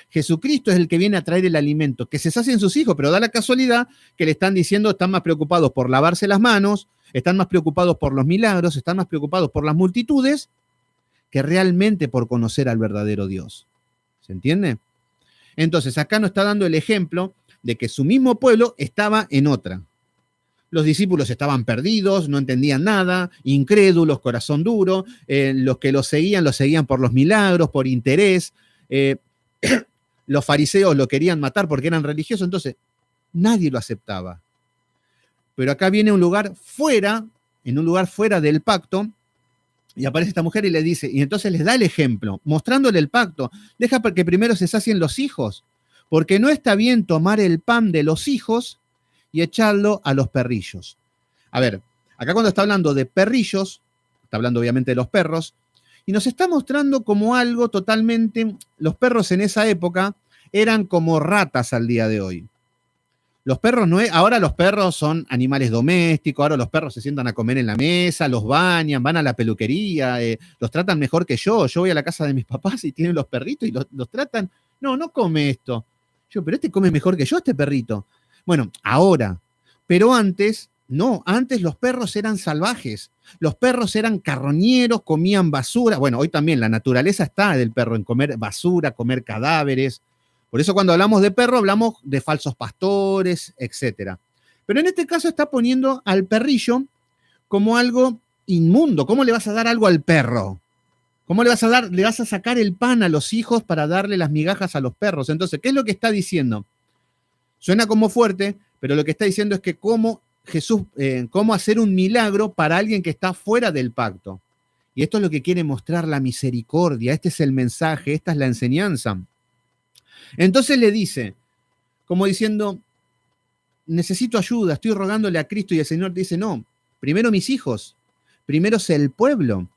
Jesucristo es el que viene a traer el alimento, que se sacien sus hijos, pero da la casualidad que le están diciendo, están más preocupados por lavarse las manos, están más preocupados por los milagros, están más preocupados por las multitudes, que realmente por conocer al verdadero Dios. ¿Se entiende? Entonces, acá nos está dando el ejemplo de que su mismo pueblo estaba en otra. Los discípulos estaban perdidos, no entendían nada, incrédulos, corazón duro, los que lo seguían por los milagros, por interés. Los fariseos lo querían matar porque eran religiosos, entonces nadie lo aceptaba. Pero acá viene un lugar fuera, en un lugar fuera del pacto, y aparece esta mujer y le dice, y entonces les da el ejemplo, mostrándole el pacto. Deja que primero se sacien los hijos, porque no está bien tomar el pan de los hijos y echarlo a los perrillos. A ver, acá cuando está hablando de perrillos, está hablando obviamente de los perros, y nos está mostrando como algo totalmente, los perros en esa época eran como ratas al día de hoy. Los perros no, ahora los perros son animales domésticos, ahora los perros se sientan a comer en la mesa, los bañan, van a la peluquería, los tratan mejor que yo. Yo voy a la casa de mis papás y tienen los perritos y los tratan. No, no come esto. Yo, pero este come mejor que yo, este perrito. Bueno, ahora, pero antes, no, antes los perros eran salvajes. Los perros eran carroñeros, comían basura. Bueno, hoy también la naturaleza está del perro en comer basura, comer cadáveres. Por eso cuando hablamos de perro, hablamos de falsos pastores, etc. Pero en este caso está poniendo al perrillo como algo inmundo. ¿Cómo le vas a dar algo al perro? ¿Cómo le vas a dar? Le vas a sacar el pan a los hijos para darle las migajas a los perros. Entonces, ¿qué es lo que está diciendo? Suena como fuerte, pero lo que está diciendo es que cómo hacer un milagro para alguien que está fuera del pacto. Y esto es lo que quiere mostrar la misericordia. Este es el mensaje, esta es la enseñanza. Entonces le dice, como diciendo, necesito ayuda, estoy rogándole a Cristo, y el Señor dice, no, primero mis hijos, primero es el pueblo.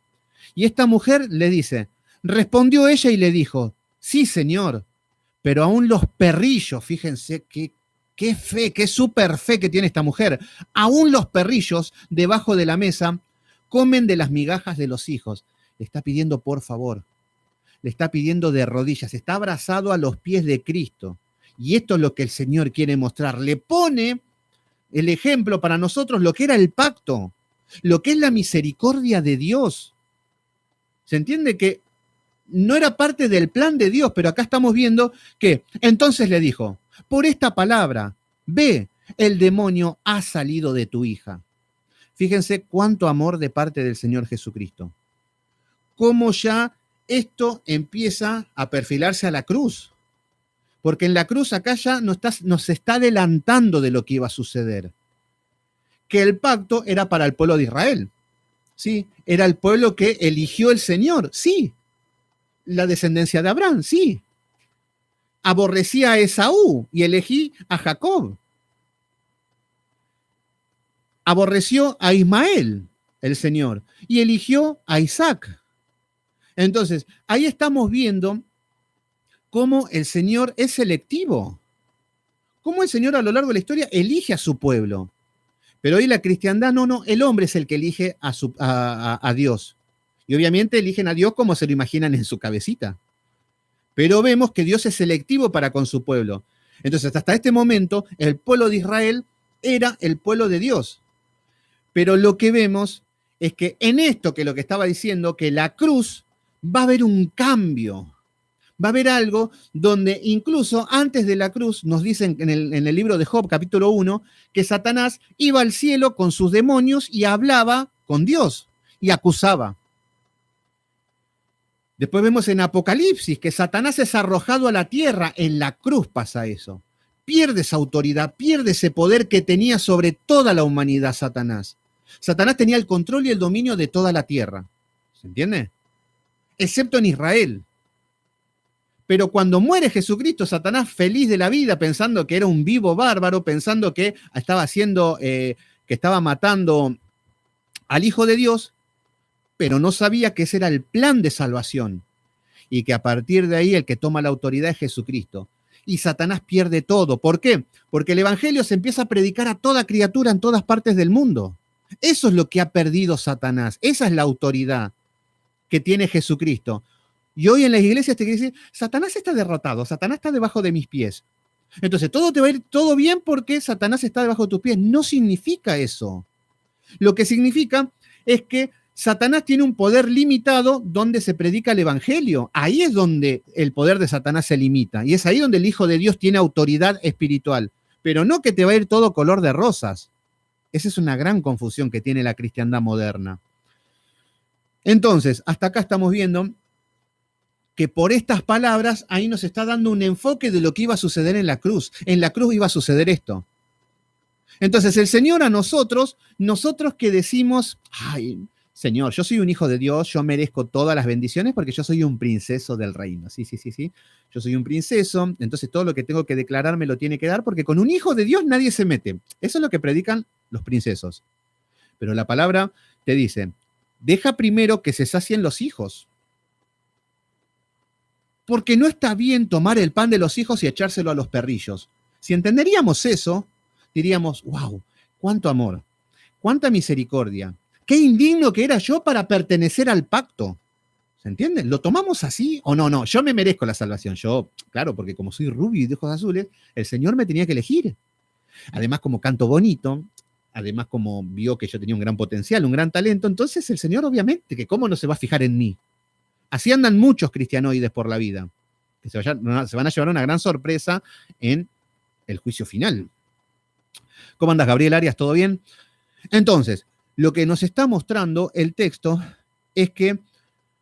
Y esta mujer le dice, respondió ella y le dijo, sí, Señor, pero aún los perrillos, fíjense qué fe, qué súper fe que tiene esta mujer, aún los perrillos debajo de la mesa comen de las migajas de los hijos. Le está pidiendo por favor. Le está pidiendo de rodillas, está abrazado a los pies de Cristo. Y esto es lo que el Señor quiere mostrar. Le pone el ejemplo para nosotros lo que era el pacto, lo que es la misericordia de Dios. ¿Se entiende que no era parte del plan de Dios? Pero acá estamos viendo que entonces le dijo, por esta palabra, ve, el demonio ha salido de tu hija. Fíjense cuánto amor de parte del Señor Jesucristo. Cómo ya esto empieza a perfilarse a la cruz. Porque en la cruz acá ya nos está adelantando de lo que iba a suceder. Que el pacto era para el pueblo de Israel. ¿Sí? Era el pueblo que eligió el Señor. Sí. La descendencia de Abraham. Sí. Aborrecía a Esaú y elegí a Jacob. Aborreció a Ismael, el Señor, y eligió a Isaac. Entonces, ahí estamos viendo cómo el Señor es selectivo, cómo el Señor a lo largo de la historia elige a su pueblo. Pero hoy la cristiandad, no, el hombre es el que elige a Dios. Y obviamente eligen a Dios como se lo imaginan en su cabecita. Pero vemos que Dios es selectivo para con su pueblo. Entonces, hasta este momento, el pueblo de Israel era el pueblo de Dios. Pero lo que vemos es que en esto, que lo que estaba diciendo, que la cruz va a haber un cambio, va a haber algo donde incluso antes de la cruz nos dicen en el libro de Job, capítulo 1, que Satanás iba al cielo con sus demonios y hablaba con Dios y acusaba. Después vemos en Apocalipsis que Satanás es arrojado a la tierra, en la cruz pasa eso. Pierde esa autoridad, pierde ese poder que tenía sobre toda la humanidad Satanás. Satanás tenía el control y el dominio de toda la tierra. ¿Se entiende? Excepto en Israel. Pero cuando muere Jesucristo, Satanás feliz de la vida, pensando que era un vivo bárbaro, pensando que estaba haciendo, que estaba matando al Hijo de Dios, pero no sabía que ese era el plan de salvación y que a partir de ahí el que toma la autoridad es Jesucristo. Y Satanás pierde todo. ¿Por qué? Porque el Evangelio se empieza a predicar a toda criatura en todas partes del mundo. Eso es lo que ha perdido Satanás. Esa es la autoridad que tiene Jesucristo. Y hoy en las iglesias te quiere decir, Satanás está derrotado, Satanás está debajo de mis pies. Entonces todo te va a ir todo bien porque Satanás está debajo de tus pies. No significa eso. Lo que significa es que Satanás tiene un poder limitado donde se predica el Evangelio. Ahí es donde el poder de Satanás se limita. Y es ahí donde el Hijo de Dios tiene autoridad espiritual. Pero no que te va a ir todo color de rosas. Esa es una gran confusión que tiene la cristiandad moderna. Entonces, hasta acá estamos viendo que por estas palabras ahí nos está dando un enfoque de lo que iba a suceder en la cruz. En la cruz iba a suceder esto. Entonces, el Señor a nosotros que decimos, ay, Señor, yo soy un hijo de Dios, yo merezco todas las bendiciones porque yo soy un princeso del reino. Sí. Yo soy un princeso, entonces todo lo que tengo que declarar me lo tiene que dar porque con un hijo de Dios nadie se mete. Eso es lo que predican los princesos. Pero la palabra te dice, deja primero que se sacien los hijos. Porque no está bien tomar el pan de los hijos y echárselo a los perrillos. Si entenderíamos eso, diríamos, wow, cuánto amor, cuánta misericordia, qué indigno que era yo para pertenecer al pacto. ¿Se entiende? ¿Lo tomamos así o no? No, yo me merezco la salvación. Yo, claro, porque como soy rubio y de ojos azules, el Señor me tenía que elegir. Además, como canto bonito, además como vio que yo tenía un gran potencial, un gran talento, entonces el Señor obviamente que cómo no se va a fijar en mí. Así andan muchos cristianoides por la vida, que se van a llevar una gran sorpresa en el juicio final. ¿Cómo andas, Gabriel Arias? ¿Todo bien? Entonces, lo que nos está mostrando el texto es que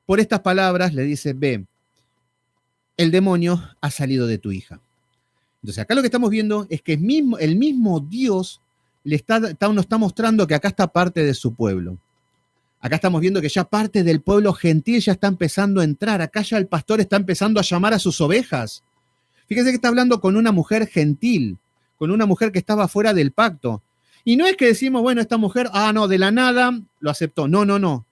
por estas palabras le dice, ve, el demonio ha salido de tu hija. Entonces, acá lo que estamos viendo es que el mismo Dios nos está mostrando que acá está parte de su pueblo. Acá estamos viendo que ya parte del pueblo gentil ya está empezando a entrar. Acá ya el pastor está empezando a llamar a sus ovejas. Fíjense que está hablando con una mujer gentil, con una mujer que estaba fuera del pacto. Y no es que decimos, bueno, esta mujer, no, de la nada lo aceptó. No.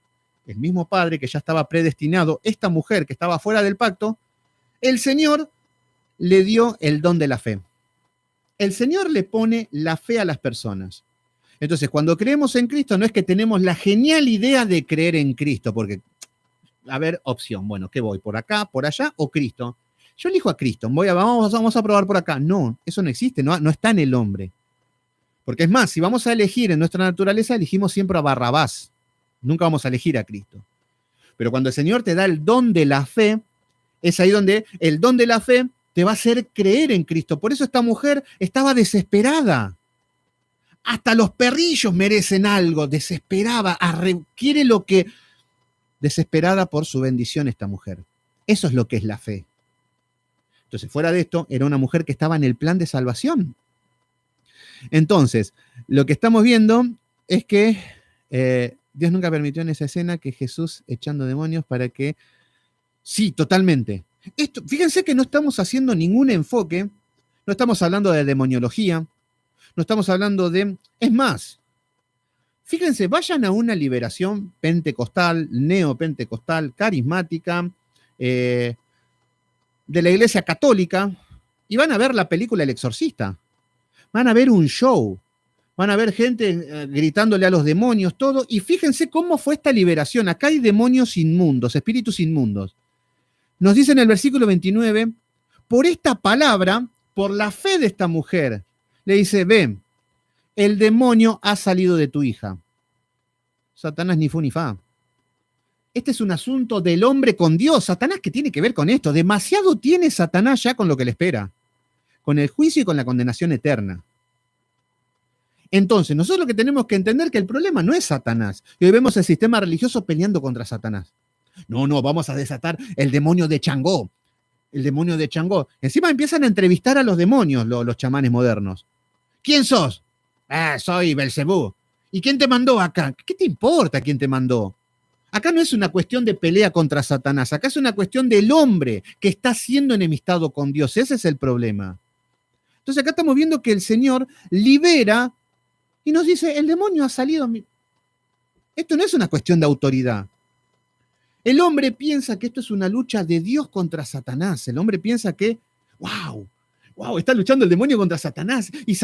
El mismo padre que ya estaba predestinado, esta mujer que estaba fuera del pacto, el Señor le dio el don de la fe. El Señor le pone la fe a las personas. Entonces, cuando creemos en Cristo, no es que tenemos la genial idea de creer en Cristo, porque, a ver, opción, bueno, ¿qué voy? ¿Por acá, por allá o Cristo? Yo elijo a Cristo, vamos a probar por acá. No, eso no existe, no está en el hombre. Porque es más, si vamos a elegir en nuestra naturaleza, elegimos siempre a Barrabás. Nunca vamos a elegir a Cristo. Pero cuando el Señor te da el don de la fe, es ahí donde el don de la fe te va a hacer creer en Cristo. Por eso esta mujer estaba desesperada. Hasta los perrillos merecen algo, desesperada, quiere lo que... Desesperada por su bendición esta mujer. Eso es lo que es la fe. Entonces, fuera de esto, era una mujer que estaba en el plan de salvación. Entonces, lo que estamos viendo es que Dios nunca permitió en esa escena que Jesús echando demonios para que... Sí, totalmente. Fíjense que no estamos haciendo ningún enfoque, no estamos hablando de demoniología, no estamos hablando de... Es más, fíjense, vayan a una liberación pentecostal, neopentecostal, carismática, de la Iglesia Católica, y van a ver la película El Exorcista. Van a ver un show, van a ver gente gritándole a los demonios, todo, y fíjense cómo fue esta liberación. Acá hay demonios inmundos, espíritus inmundos. Nos dice en el versículo 29, por esta palabra, por la fe de esta mujer, le dice, ve, el demonio ha salido de tu hija. Satanás ni fu ni fa. Este es un asunto del hombre con Dios. Satanás, ¿qué tiene que ver con esto? Demasiado tiene Satanás ya con lo que le espera, con el juicio y con la condenación eterna. Entonces, nosotros lo que tenemos que entender es que el problema no es Satanás. Y hoy vemos el sistema religioso peleando contra Satanás. No, vamos a desatar el demonio de Changó. El demonio de Changó. Encima empiezan a entrevistar a los demonios, los chamanes modernos. ¿Quién sos? Soy Belcebú. ¿Y quién te mandó acá? ¿Qué te importa quién te mandó? Acá no es una cuestión de pelea contra Satanás, acá es una cuestión del hombre que está siendo enemistado con Dios. Ese es el problema. Entonces acá estamos viendo que el Señor libera y nos dice, el demonio ha salido. Esto no es una cuestión de autoridad. El hombre piensa que esto es una lucha de Dios contra Satanás. El hombre piensa que, wow, está luchando el demonio contra Satanás. Y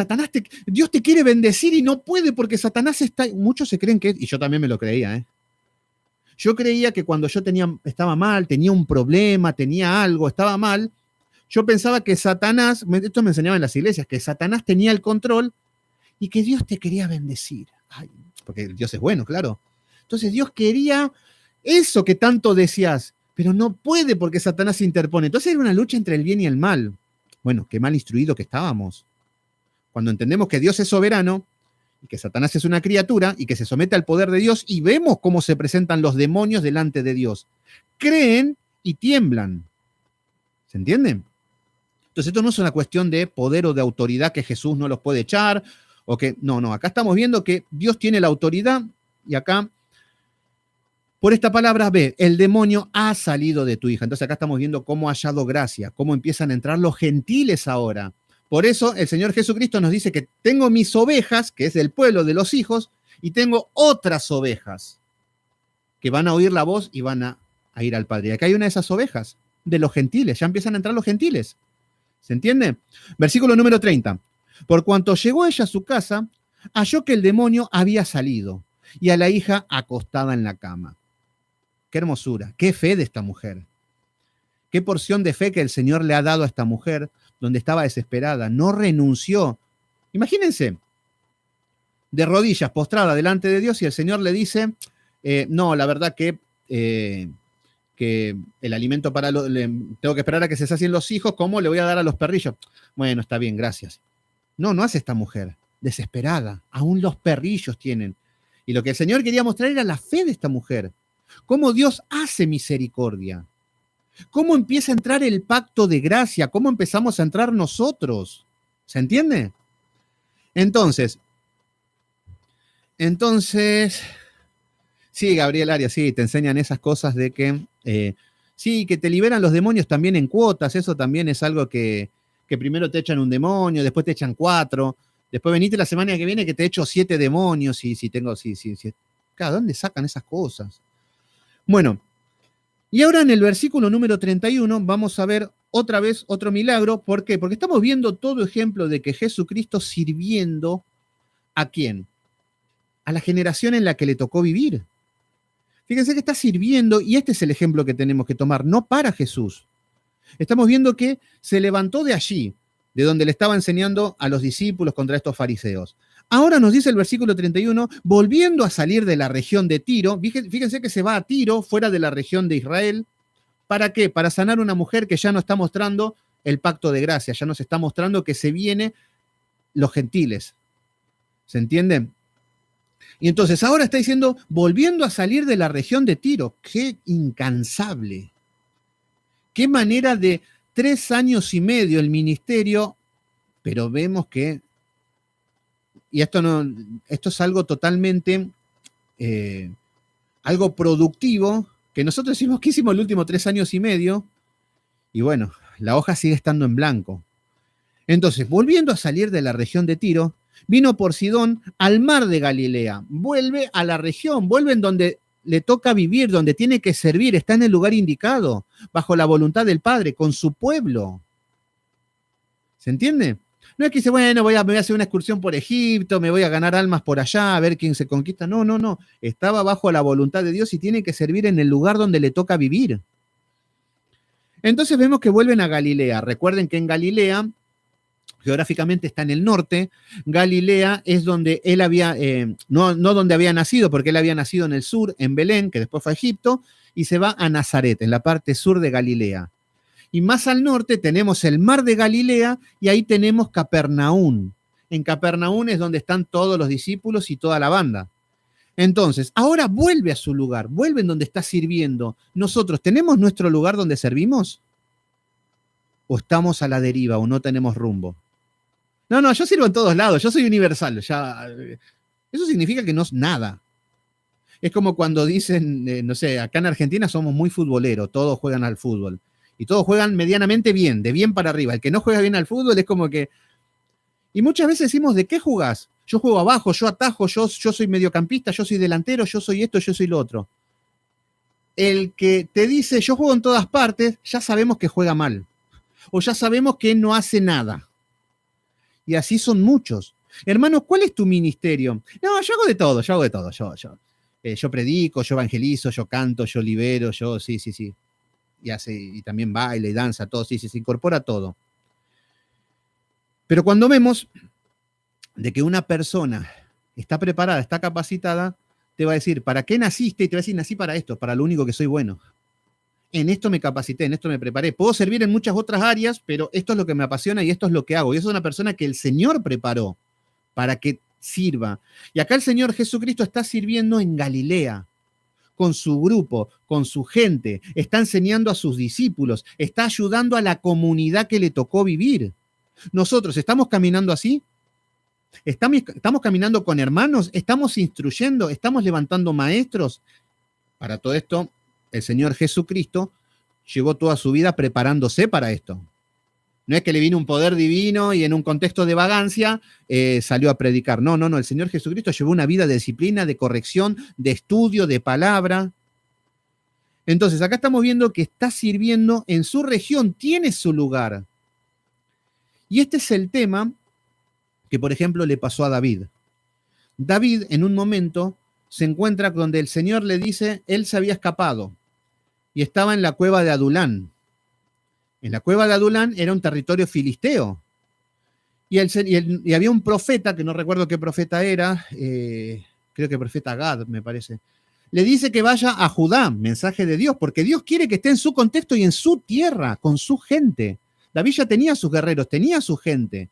Dios te quiere bendecir y no puede porque Satanás está... Muchos se creen que... Y yo también me lo creía, ¿eh? Yo creía que cuando yo estaba mal, tenía un problema, tenía algo, estaba mal, yo pensaba que Satanás, esto me enseñaba en las iglesias, que Satanás tenía el control y que Dios te quería bendecir. Ay, porque Dios es bueno, claro. Entonces Dios quería eso que tanto deseas, pero no puede porque Satanás se interpone. Entonces era una lucha entre el bien y el mal. Bueno, qué mal instruido que estábamos. Cuando entendemos que Dios es soberano y que Satanás es una criatura y que se somete al poder de Dios y vemos cómo se presentan los demonios delante de Dios. Creen y tiemblan. ¿Se entienden? Entonces esto no es una cuestión de poder o de autoridad que Jesús no los puede echar o que... No, acá estamos viendo que Dios tiene la autoridad y acá, por esta palabra, ve, el demonio ha salido de tu hija. Entonces acá estamos viendo cómo ha hallado gracia, cómo empiezan a entrar los gentiles ahora. Por eso el Señor Jesucristo nos dice que tengo mis ovejas, que es el pueblo de los hijos, y tengo otras ovejas que van a oír la voz y van a ir al Padre. Y acá hay una de esas ovejas, de los gentiles, ya empiezan a entrar los gentiles. ¿Se entiende? Versículo número 30. Por cuanto llegó ella a su casa, halló que el demonio había salido y a la hija acostada en la cama. Qué hermosura, qué fe de esta mujer. Qué porción de fe que el Señor le ha dado a esta mujer, donde estaba desesperada, no renunció. Imagínense, de rodillas, postrada delante de Dios, y el Señor le dice, no, la verdad que el alimento tengo que esperar a que se sacien los hijos, ¿cómo le voy a dar a los perrillos? Bueno, está bien, gracias. No hace esta mujer, desesperada, aún los perrillos tienen. Y lo que el Señor quería mostrar era la fe de esta mujer, cómo Dios hace misericordia. ¿Cómo empieza a entrar el pacto de gracia? ¿Cómo empezamos a entrar nosotros? ¿Se entiende? Entonces, sí, Gabriel Arias, sí, te enseñan esas cosas de que, sí, que te liberan los demonios también en cuotas, eso también es algo que primero te echan un demonio, después te echan 4, después venite la semana que viene que te echo 7 demonios, y si tengo, sí. Claro, ¿dónde sacan esas cosas? Bueno, y ahora en el versículo número 31 vamos a ver otra vez otro milagro. ¿Por qué? Porque estamos viendo todo ejemplo de que Jesucristo sirviendo ¿a quién? A la generación en la que le tocó vivir. Fíjense que está sirviendo y este es el ejemplo que tenemos que tomar, no para Jesús. Estamos viendo que se levantó de allí, de donde le estaba enseñando a los discípulos contra estos fariseos. Ahora nos dice el versículo 31, volviendo a salir de la región de Tiro, fíjense que se va a Tiro, fuera de la región de Israel. ¿Para qué? Para sanar a una mujer que ya no está mostrando el pacto de gracia, ya nos está mostrando que se vienen los gentiles. ¿Se entiende? Y entonces ahora está diciendo, volviendo a salir de la región de Tiro. ¡Qué incansable! ¡Qué manera de 3 años y medio el ministerio! Pero vemos que, y esto es algo totalmente, algo productivo, que nosotros decimos que hicimos el último 3 años y medio, y bueno, la hoja sigue estando en blanco. Entonces, volviendo a salir de la región de Tiro, vino por Sidón al mar de Galilea, vuelve a la región, vuelve en donde le toca vivir, donde tiene que servir, está en el lugar indicado, bajo la voluntad del Padre, con su pueblo. ¿Se entiende? No es que dice, bueno, me voy a hacer una excursión por Egipto, me voy a ganar almas por allá, a ver quién se conquista. No. Estaba bajo la voluntad de Dios y tiene que servir en el lugar donde le toca vivir. Entonces vemos que vuelven a Galilea. Recuerden que en Galilea, geográficamente está en el norte. Galilea es donde él había, no donde había nacido, porque él había nacido en el sur, en Belén, que después fue a Egipto, y se va a Nazaret, en la parte sur de Galilea. Y más al norte tenemos el mar de Galilea y ahí tenemos Capernaum. En Capernaum es donde están todos los discípulos y toda la banda. Entonces, ahora vuelve a su lugar, vuelve en donde está sirviendo. ¿Nosotros tenemos nuestro lugar donde servimos? ¿O estamos a la deriva o no tenemos rumbo? No, yo sirvo en todos lados, yo soy universal. Eso significa que no es nada. Es como cuando dicen, no sé, acá en Argentina somos muy futboleros, todos juegan al fútbol. Y todos juegan medianamente bien, de bien para arriba. El que no juega bien al fútbol es como que... Y muchas veces decimos, ¿de qué jugás? Yo juego abajo, yo atajo, yo soy mediocampista, yo soy delantero, yo soy esto, yo soy lo otro. El que te dice, yo juego en todas partes, ya sabemos que juega mal. O ya sabemos que no hace nada. Y así son muchos. Hermano, ¿cuál es tu ministerio? No, yo hago de todo, yo hago de todo. Yo predico, yo evangelizo, yo canto, yo libero, sí. Y también baila y danza, todo, sí, se incorpora todo. Pero cuando vemos de que una persona está preparada, está capacitada, te va a decir, ¿para qué naciste? Y te va a decir, nací para esto, para lo único que soy bueno. En esto me capacité, en esto me preparé. Puedo servir en muchas otras áreas, pero esto es lo que me apasiona y esto es lo que hago. Y eso es una persona que el Señor preparó para que sirva. Y acá el Señor Jesucristo está sirviendo en Galilea, con su grupo, con su gente, está enseñando a sus discípulos, está ayudando a la comunidad que le tocó vivir. Nosotros estamos caminando así, estamos caminando con hermanos, estamos instruyendo, estamos levantando maestros. Para todo esto, el Señor Jesucristo llevó toda su vida preparándose para esto. No es que le vino un poder divino y en un contexto de vagancia salió a predicar. No. El Señor Jesucristo llevó una vida de disciplina, de corrección, de estudio, de palabra. Entonces, acá estamos viendo que está sirviendo en su región, tiene su lugar. Y este es el tema que, por ejemplo, le pasó a David. David, en un momento, se encuentra donde el Señor le dice, él se había escapado y estaba en la cueva de Adulán. En la cueva de Adulán era un territorio filisteo. Y había un profeta, que no recuerdo qué profeta era, creo que profeta Gad, me parece. Le dice que vaya a Judá, mensaje de Dios, porque Dios quiere que esté en su contexto y en su tierra, con su gente. David ya tenía sus guerreros, tenía su gente.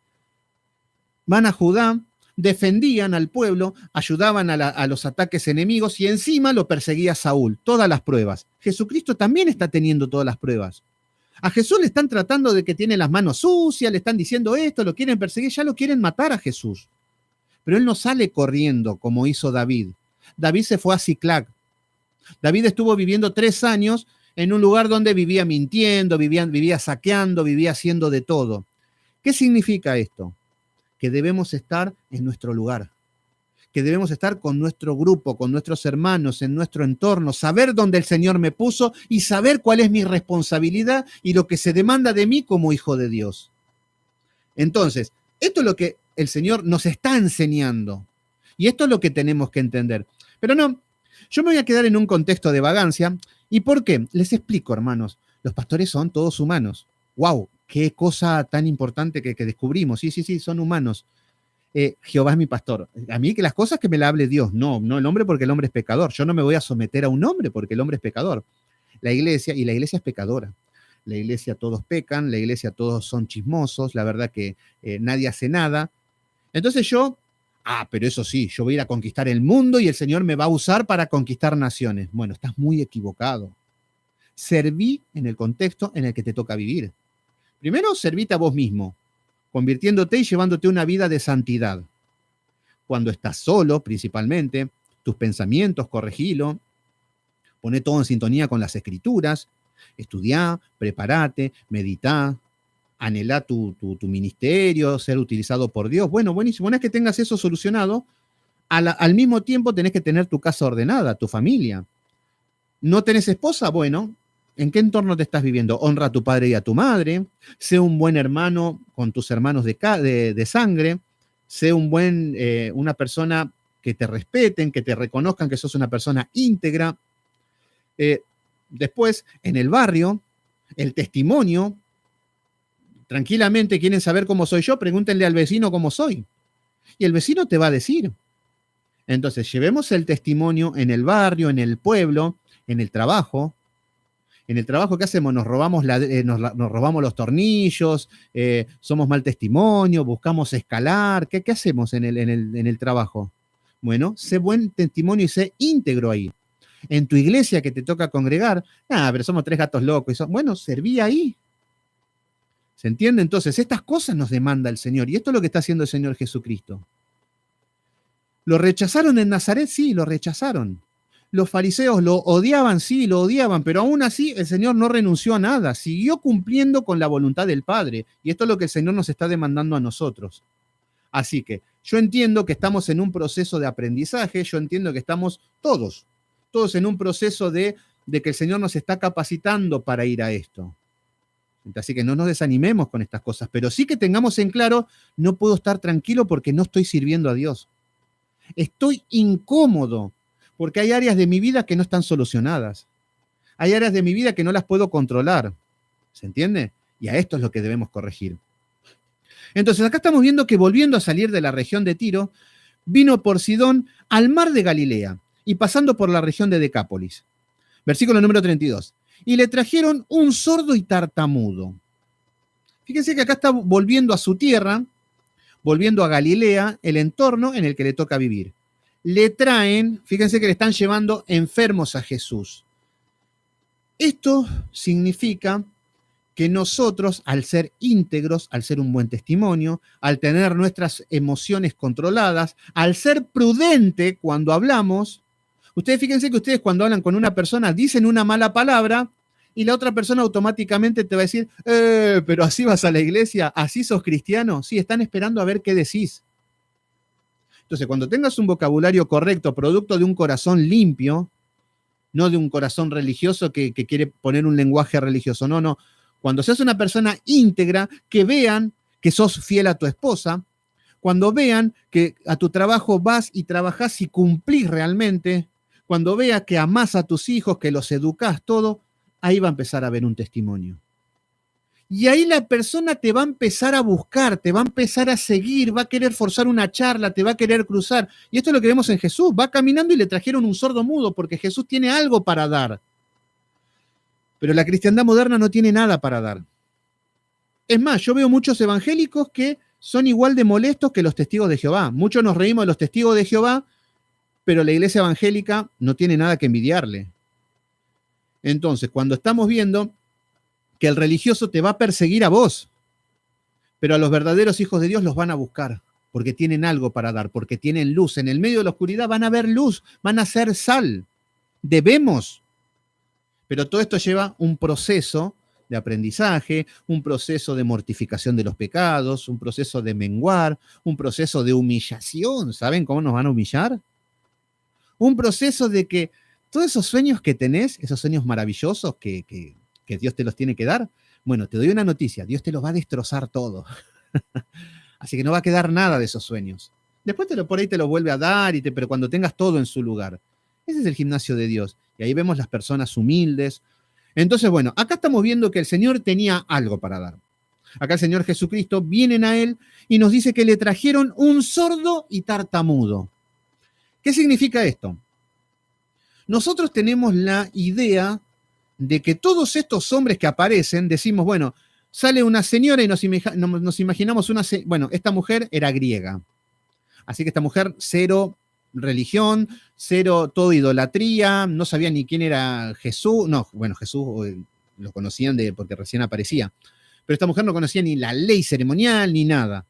Van a Judá, defendían al pueblo, ayudaban a los ataques enemigos y encima lo perseguía Saúl. Todas las pruebas. Jesucristo también está teniendo todas las pruebas. A Jesús le están tratando de que tiene las manos sucias, le están diciendo esto, lo quieren perseguir, ya lo quieren matar a Jesús. Pero él no sale corriendo como hizo David. David se fue a Siclag. David estuvo viviendo 3 años en un lugar donde vivía mintiendo, vivía saqueando, vivía haciendo de todo. ¿Qué significa esto? Que debemos estar en nuestro lugar, que debemos estar con nuestro grupo, con nuestros hermanos, en nuestro entorno, saber dónde el Señor me puso y saber cuál es mi responsabilidad y lo que se demanda de mí como hijo de Dios. Entonces, esto es lo que el Señor nos está enseñando y esto es lo que tenemos que entender. Pero no, yo me voy a quedar en un contexto de vagancia. ¿Y por qué? Les explico, hermanos. Los pastores son todos humanos. ¡Wow! Qué cosa tan importante que descubrimos. Sí, son humanos. Jehová es mi pastor. A mí que las cosas que me la hable Dios, no el hombre porque el hombre es pecador. Yo no me voy a someter a un hombre porque el hombre es pecador. La iglesia es pecadora. La iglesia todos pecan, la iglesia todos son chismosos, la verdad que nadie hace nada. Entonces pero eso sí, yo voy a ir a conquistar el mundo y el Señor me va a usar para conquistar naciones. Bueno, estás muy equivocado. Serví en el contexto en el que te toca vivir. Primero, servite a vos mismo, convirtiéndote y llevándote una vida de santidad. Cuando estás solo, principalmente, tus pensamientos, corregilo, poné todo en sintonía con las escrituras, estudiá, prepárate, meditá, anhelá tu ministerio, ser utilizado por Dios. Bueno, buenísimo. Una vez que tengas eso solucionado, al mismo tiempo tenés que tener tu casa ordenada, tu familia. ¿No tenés esposa? Bueno, ¿en qué entorno te estás viviendo? Honra a tu padre y a tu madre, sé un buen hermano con tus hermanos de sangre, sé una persona que te respeten, que te reconozcan que sos una persona íntegra. Después, en el barrio, el testimonio, tranquilamente quieren saber cómo soy yo, pregúntenle al vecino cómo soy. Y el vecino te va a decir. Entonces, llevemos el testimonio en el barrio, en el pueblo, en el trabajo. En el trabajo, ¿qué hacemos? Nos robamos los tornillos, somos mal testimonio, buscamos escalar. ¿Qué hacemos en el trabajo? Bueno, sé buen testimonio y sé íntegro ahí. En tu iglesia que te toca congregar, pero somos 3 gatos locos. Bueno, serví ahí. ¿Se entiende? Entonces, estas cosas nos demanda el Señor. Y esto es lo que está haciendo el Señor Jesucristo. ¿Lo rechazaron en Nazaret? Sí, lo rechazaron. Los fariseos lo odiaban, sí, lo odiaban, pero aún así el Señor no renunció a nada, siguió cumpliendo con la voluntad del Padre. Y esto es lo que el Señor nos está demandando a nosotros. Así que yo entiendo que estamos en un proceso de aprendizaje, yo entiendo que estamos todos en un proceso de que el Señor nos está capacitando para ir a esto. Así que no nos desanimemos con estas cosas, pero sí que tengamos en claro, no puedo estar tranquilo porque no estoy sirviendo a Dios. Estoy incómodo porque hay áreas de mi vida que no están solucionadas. Hay áreas de mi vida que no las puedo controlar. ¿Se entiende? Y a esto es lo que debemos corregir. Entonces acá estamos viendo que volviendo a salir de la región de Tiro, vino por Sidón al mar de Galilea y pasando por la región de Decápolis. Versículo número 32. Y le trajeron un sordo y tartamudo. Fíjense que acá está volviendo a su tierra, volviendo a Galilea, el entorno en el que le toca vivir. Le traen, fíjense que le están llevando enfermos a Jesús. Esto significa que nosotros, al ser íntegros, al ser un buen testimonio, al tener nuestras emociones controladas, al ser prudente cuando hablamos, ustedes fíjense que ustedes cuando hablan con una persona dicen una mala palabra y la otra persona automáticamente te va a decir, pero así vas a la iglesia, así sos cristiano. Sí, están esperando a ver qué decís. Entonces, cuando tengas un vocabulario correcto, producto de un corazón limpio, no de un corazón religioso que quiere poner un lenguaje religioso, no. Cuando seas una persona íntegra, que vean que sos fiel a tu esposa, cuando vean que a tu trabajo vas y trabajás y cumplís realmente, cuando veas que amás a tus hijos, que los educás, todo, ahí va a empezar a haber un testimonio. Y ahí la persona te va a empezar a buscar, te va a empezar a seguir, va a querer forzar una charla, te va a querer cruzar. Y esto es lo que vemos en Jesús. Va caminando y le trajeron un sordo mudo porque Jesús tiene algo para dar. Pero la cristiandad moderna no tiene nada para dar. Es más, yo veo muchos evangélicos que son igual de molestos que los testigos de Jehová. Muchos nos reímos de los testigos de Jehová, pero la iglesia evangélica no tiene nada que envidiarle. Entonces, cuando estamos viendo que el religioso te va a perseguir a vos, pero a los verdaderos hijos de Dios los van a buscar, porque tienen algo para dar, porque tienen luz. En el medio de la oscuridad van a ver luz, van a ser sal. Debemos. Pero todo esto lleva un proceso de aprendizaje, un proceso de mortificación de los pecados, un proceso de menguar, un proceso de humillación. ¿Saben cómo nos van a humillar? Un proceso de que todos esos sueños que tenés, esos sueños maravillosos que Dios te los tiene que dar, bueno, te doy una noticia, Dios te los va a destrozar todo. Así que no va a quedar nada de esos sueños. Después por ahí te lo vuelve a dar, pero cuando tengas todo en su lugar. Ese es el gimnasio de Dios. Y ahí vemos las personas humildes. Entonces, bueno, acá estamos viendo que el Señor tenía algo para dar. Acá el Señor Jesucristo, vienen a Él y nos dice que le trajeron un sordo y tartamudo. ¿Qué significa esto? Nosotros tenemos la idea de que todos estos hombres que aparecen, decimos, bueno, sale una señora y nos imaginamos bueno, esta mujer era griega. Así que esta mujer, cero religión, cero todo idolatría, no sabía ni quién era Jesús. No, bueno, Jesús lo conocían porque recién aparecía. Pero esta mujer no conocía ni la ley ceremonial ni nada.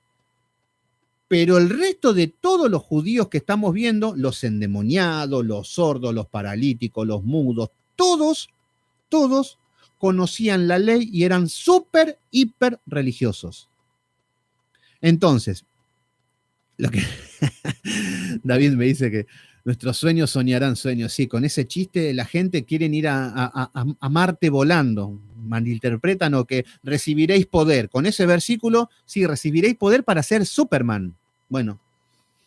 Pero el resto de todos los judíos que estamos viendo, los endemoniados, los sordos, los paralíticos, los mudos, todos conocían la ley y eran súper, hiper religiosos. Entonces, lo que David me dice que nuestros sueños soñarán sueños. Sí, con ese chiste la gente quiere ir a Marte volando. Malinterpretan o que recibiréis poder. Con ese versículo, sí, recibiréis poder para ser Superman. Bueno,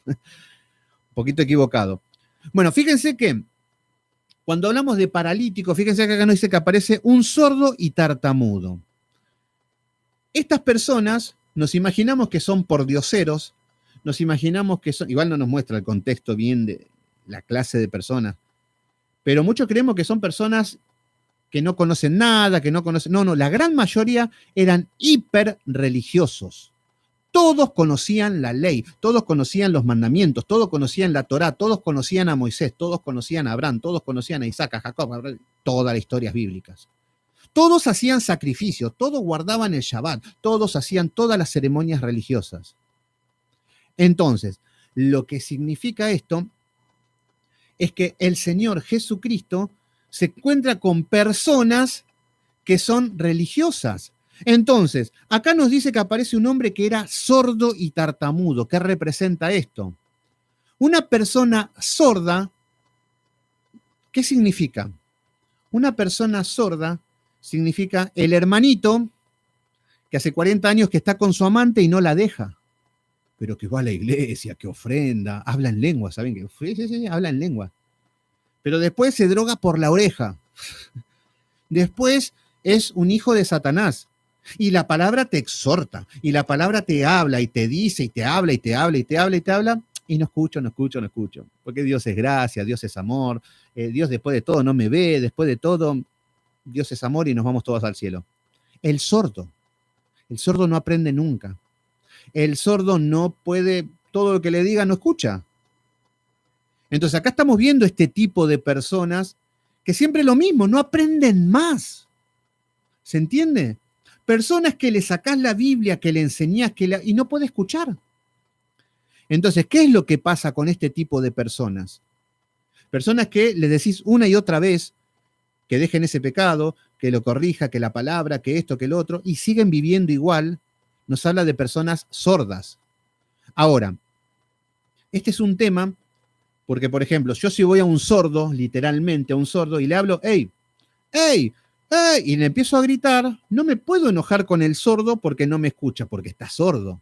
un poquito equivocado. Bueno, fíjense que cuando hablamos de paralítico, fíjense que acá nos dice que aparece un sordo y tartamudo. Estas personas nos imaginamos que son pordioseros, nos imaginamos que son, igual no nos muestra el contexto bien de la clase de personas, pero muchos creemos que son personas que no conocen nada, que no conocen, no, la gran mayoría eran hiper religiosos. Todos conocían la ley, todos conocían los mandamientos, todos conocían la Torá, todos conocían a Moisés, todos conocían a Abraham, todos conocían a Isaac, a Jacob, todas las historias bíblicas. Todos hacían sacrificios, todos guardaban el Shabbat, todos hacían todas las ceremonias religiosas. Entonces, lo que significa esto es que el Señor Jesucristo se encuentra con personas que son religiosas. Entonces, acá nos dice que aparece un hombre que era sordo y tartamudo. ¿Qué representa esto? Una persona sorda, ¿qué significa? Una persona sorda significa el hermanito que hace 40 años que está con su amante y no la deja, pero que va a la iglesia, que ofrenda, habla en lengua, ¿saben? Sí, habla en lengua. Pero después se droga por la oreja. Después es un hijo de Satanás. Y la palabra te exhorta, y la palabra te habla, y te dice, y te habla, y te habla, y te habla, y te habla, y no escucho, no escucho, no escucho. Porque Dios es gracia, Dios es amor, Dios después de todo no me ve, después de todo, Dios es amor y nos vamos todos al cielo. El sordo no aprende nunca. El sordo no puede, todo lo que le diga no escucha. Entonces acá estamos viendo este tipo de personas que siempre lo mismo, no aprenden más. ¿Se entiende? Personas que le sacás la Biblia, que le enseñás, y no puede escuchar. Entonces, ¿qué es lo que pasa con este tipo de personas? Personas que le decís una y otra vez que dejen ese pecado, que lo corrija, que la palabra, que esto, que lo otro, y siguen viviendo igual. Nos habla de personas sordas. Ahora, este es un tema porque, por ejemplo, yo si voy a un sordo, literalmente a un sordo, y le hablo, hey, hey, hey, y le empiezo a gritar, no me puedo enojar con el sordo porque no me escucha, porque está sordo.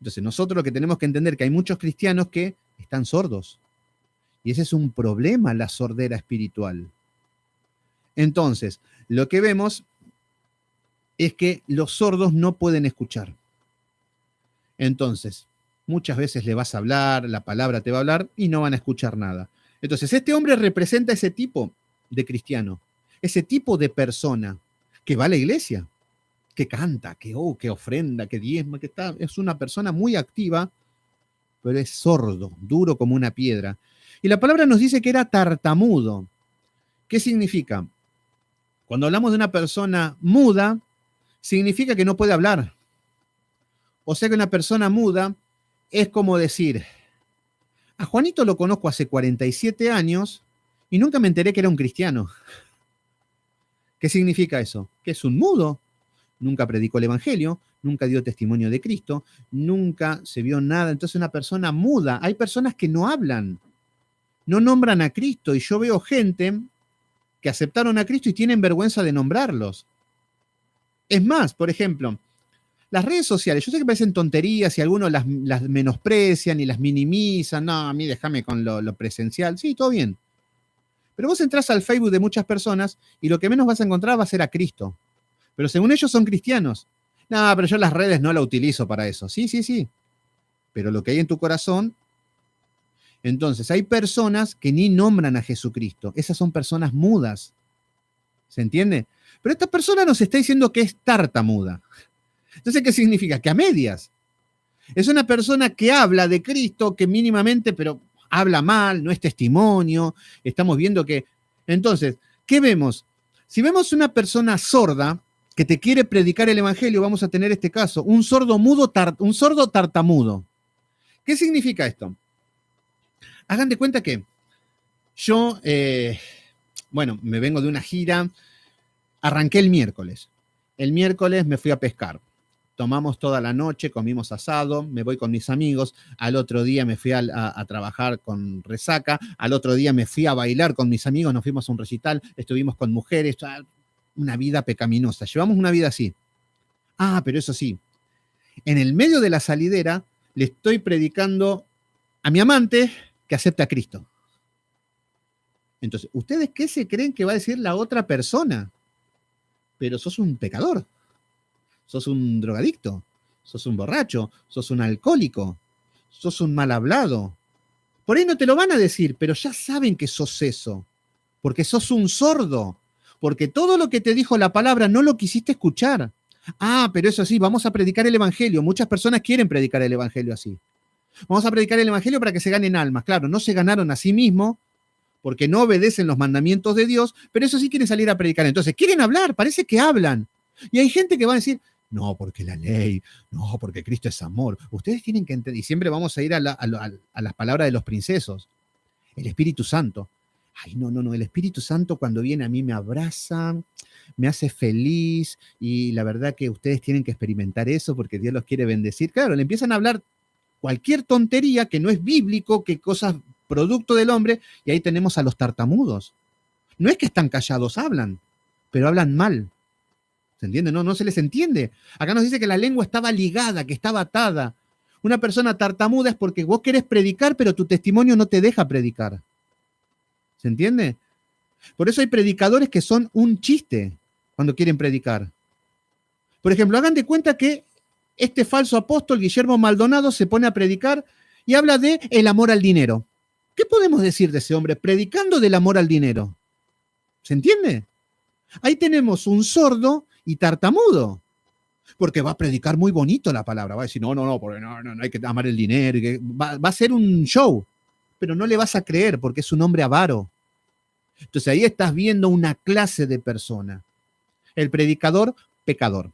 Entonces, nosotros lo que tenemos que entender es que hay muchos cristianos que están sordos. Y ese es un problema, la sordera espiritual. Entonces, lo que vemos es que los sordos no pueden escuchar. Entonces, muchas veces le vas a hablar, la palabra te va a hablar y no van a escuchar nada. Entonces, este hombre representa ese tipo de cristiano, ese tipo de persona que va a la iglesia, que canta, que ofrenda, que diezma, que está, es una persona muy activa, pero es sordo, duro como una piedra. Y la palabra nos dice que era tartamudo. ¿Qué significa? Cuando hablamos de una persona muda, significa que no puede hablar. O sea que una persona muda es como decir, a Juanito lo conozco hace 47 años y nunca me enteré que era un cristiano. ¿Qué significa eso? Que es un mudo. Nunca predicó el Evangelio, nunca dio testimonio de Cristo, nunca se vio nada. Entonces una persona muda. Hay personas que no hablan, no nombran a Cristo. Y yo veo gente que aceptaron a Cristo y tienen vergüenza de nombrarlos. Es más, por ejemplo, las redes sociales, yo sé que parecen tonterías y algunos las menosprecian y las minimizan. No, a mí déjame con lo presencial. Sí, todo bien. Pero vos entrás al Facebook de muchas personas y lo que menos vas a encontrar va a ser a Cristo. Pero según ellos son cristianos. No, pero yo las redes no la utilizo para eso. Sí, sí, sí. Pero lo que hay en tu corazón. Entonces, hay personas que ni nombran a Jesucristo. Esas son personas mudas. ¿Se entiende? Pero esta persona nos está diciendo que es tartamuda. Entonces, ¿qué significa? Que a medias. Es una persona que habla de Cristo, que mínimamente, pero habla mal, no es testimonio. Estamos viendo que... Entonces, ¿qué vemos? Si vemos una persona sorda que te quiere predicar el Evangelio, vamos a tener este caso, un sordo un sordo tartamudo. ¿Qué significa esto? Hagan de cuenta que yo, me vengo de una gira, arranqué el miércoles. El miércoles me fui a pescar. Tomamos toda la noche, comimos asado, me voy con mis amigos, al otro día me fui a trabajar con resaca, al otro día me fui a bailar con mis amigos, nos fuimos a un recital, estuvimos con mujeres, una vida pecaminosa, llevamos una vida así. Pero eso sí, en el medio de la salidera le estoy predicando a mi amante que acepta a Cristo. Entonces, ¿ustedes qué se creen que va a decir la otra persona? Pero sos un pecador, sos un drogadicto, sos un borracho, sos un alcohólico, sos un mal hablado. Por ahí no te lo van a decir, pero ya saben que sos eso, porque sos un sordo, porque todo lo que te dijo la palabra no lo quisiste escuchar. Pero eso sí, vamos a predicar el Evangelio. Muchas personas quieren predicar el Evangelio así. Vamos a predicar el Evangelio para que se ganen almas. Claro, no se ganaron a sí mismos porque no obedecen los mandamientos de Dios, pero eso sí quieren salir a predicar. Entonces, quieren hablar, parece que hablan. Y hay gente que va a decir, no, porque la ley, no, porque Cristo es amor. Ustedes tienen que entender, y siempre vamos a ir a las palabras de los princesos. El Espíritu Santo. Ay, no, no, no, el Espíritu Santo cuando viene a mí me abraza, me hace feliz y la verdad que ustedes tienen que experimentar eso porque Dios los quiere bendecir. Claro, le empiezan a hablar cualquier tontería que no es bíblico, que cosas producto del hombre, y ahí tenemos a los tartamudos. No es que están callados, hablan, pero hablan mal. ¿Se entiende? No, no se les entiende. Acá nos dice que la lengua estaba ligada, que estaba atada. Una persona tartamuda es porque vos querés predicar, pero tu testimonio no te deja predicar. ¿Se entiende? Por eso hay predicadores que son un chiste cuando quieren predicar. Por ejemplo, hagan de cuenta que este falso apóstol, Guillermo Maldonado, se pone a predicar y habla de el amor al dinero. ¿Qué podemos decir de ese hombre predicando del amor al dinero? ¿Se entiende? Ahí tenemos un sordo y tartamudo, porque va a predicar muy bonito la palabra, va a decir, no, no, no, porque no, no, no hay que amar el dinero, va a ser un show, pero no le vas a creer porque es un hombre avaro. Entonces ahí estás viendo una clase de persona. El predicador, pecador.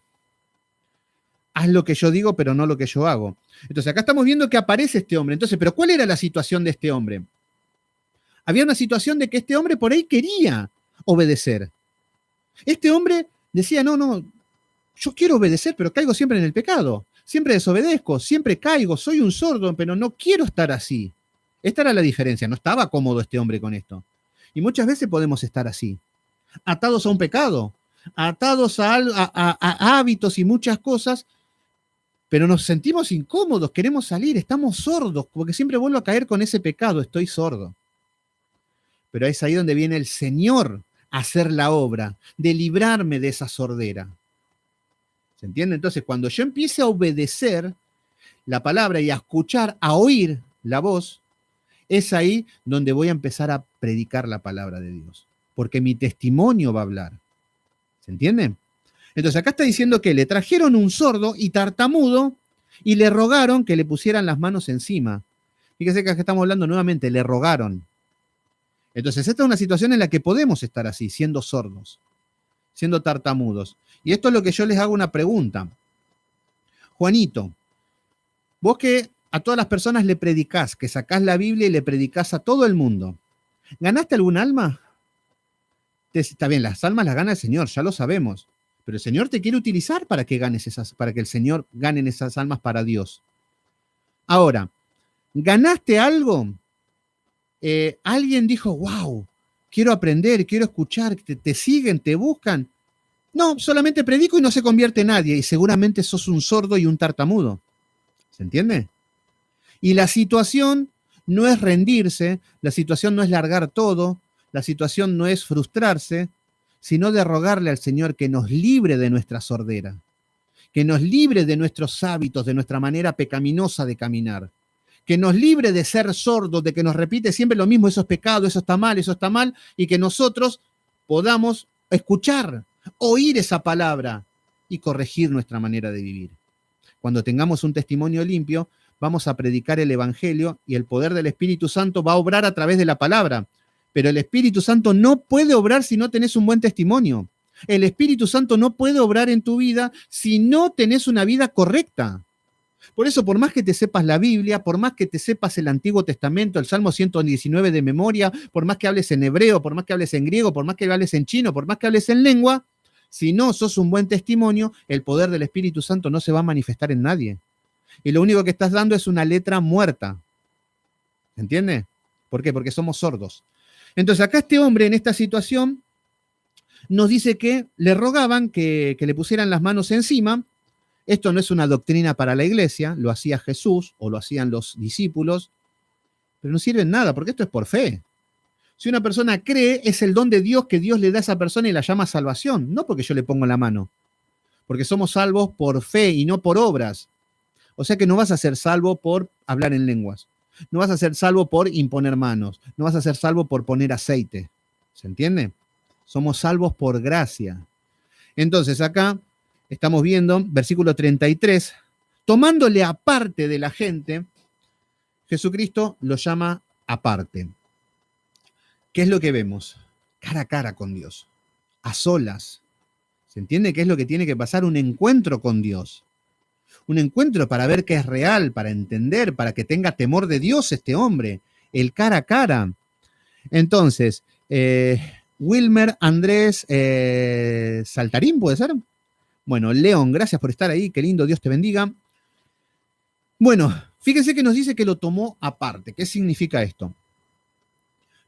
Haz lo que yo digo, pero no lo que yo hago. Entonces acá estamos viendo que aparece este hombre. Entonces, ¿pero cuál era la situación de este hombre? Había una situación de que este hombre por ahí quería obedecer. Este hombre decía, no, no, yo quiero obedecer, pero caigo siempre en el pecado. Siempre desobedezco, siempre caigo, soy un sordo, pero no quiero estar así. Esta era la diferencia, no estaba cómodo este hombre con esto. Y muchas veces podemos estar así, atados a un pecado, atados a hábitos y muchas cosas, pero nos sentimos incómodos, queremos salir, estamos sordos, porque siempre vuelvo a caer con ese pecado, estoy sordo. Pero es ahí donde viene el Señor a hacer la obra, de librarme de esa sordera. ¿Se entiende? Entonces, cuando yo empiece a obedecer la palabra y a escuchar, a oír la voz, es ahí donde voy a empezar a predicar la palabra de Dios, porque mi testimonio va a hablar. ¿Se entiende? Entonces acá está diciendo que le trajeron un sordo y tartamudo y le rogaron que le pusieran las manos encima. Fíjese que acá estamos hablando nuevamente, le rogaron. Entonces esta es una situación en la que podemos estar así, siendo sordos, siendo tartamudos. Y esto es lo que yo les hago una pregunta. Juanito, vos que a todas las personas le predicás, que sacás la Biblia y le predicás a todo el mundo, ¿ganaste algún alma? Está bien, las almas las gana el Señor, ya lo sabemos. Pero el Señor te quiere utilizar para que para que el Señor gane esas almas para Dios. Ahora, ¿ganaste algo? Alguien dijo, wow, quiero aprender, quiero escuchar, te siguen, te buscan. No, solamente predico y no se convierte en nadie, y seguramente sos un sordo y un tartamudo. ¿Se entiende? Y la situación no es rendirse, la situación no es largar todo, la situación no es frustrarse, sino de rogarle al Señor que nos libre de nuestra sordera, que nos libre de nuestros hábitos, de nuestra manera pecaminosa de caminar, que nos libre de ser sordos, de que nos repite siempre lo mismo, eso es pecado, eso está mal, y que nosotros podamos escuchar, oír esa palabra y corregir nuestra manera de vivir. Cuando tengamos un testimonio limpio, vamos a predicar el Evangelio y el poder del Espíritu Santo va a obrar a través de la palabra. Pero el Espíritu Santo no puede obrar si no tenés un buen testimonio. El Espíritu Santo no puede obrar en tu vida si no tenés una vida correcta. Por eso, por más que te sepas la Biblia, por más que te sepas el Antiguo Testamento, el Salmo 119 de memoria, por más que hables en hebreo, por más que hables en griego, por más que hables en chino, por más que hables en lengua, si no sos un buen testimonio, el poder del Espíritu Santo no se va a manifestar en nadie. Y lo único que estás dando es una letra muerta. ¿Entiende? ¿Por qué? Porque somos sordos. Entonces acá este hombre en esta situación nos dice que le rogaban que le pusieran las manos encima. Esto no es una doctrina para la iglesia, lo hacía Jesús o lo hacían los discípulos, pero no sirve en nada porque esto es por fe. Si una persona cree, es el don de Dios que Dios le da a esa persona y la llama salvación, no porque yo le pongo la mano, porque somos salvos por fe y no por obras. O sea que no vas a ser salvo por hablar en lenguas. No vas a ser salvo por imponer manos. No vas a ser salvo por poner aceite. ¿Se entiende? Somos salvos por gracia. Entonces acá estamos viendo, versículo 33, tomándole aparte de la gente, Jesucristo lo llama aparte. ¿Qué es lo que vemos? Cara a cara con Dios, a solas. ¿Se entiende qué es lo que tiene que pasar? Un encuentro con Dios. Un encuentro para ver que es real, para entender, para que tenga temor de Dios este hombre, el cara a cara. Entonces, Wilmer Andrés Saltarín, ¿puede ser? Bueno, León, gracias por estar ahí, qué lindo, Dios te bendiga. Bueno, fíjense que nos dice que lo tomó aparte. ¿Qué significa esto?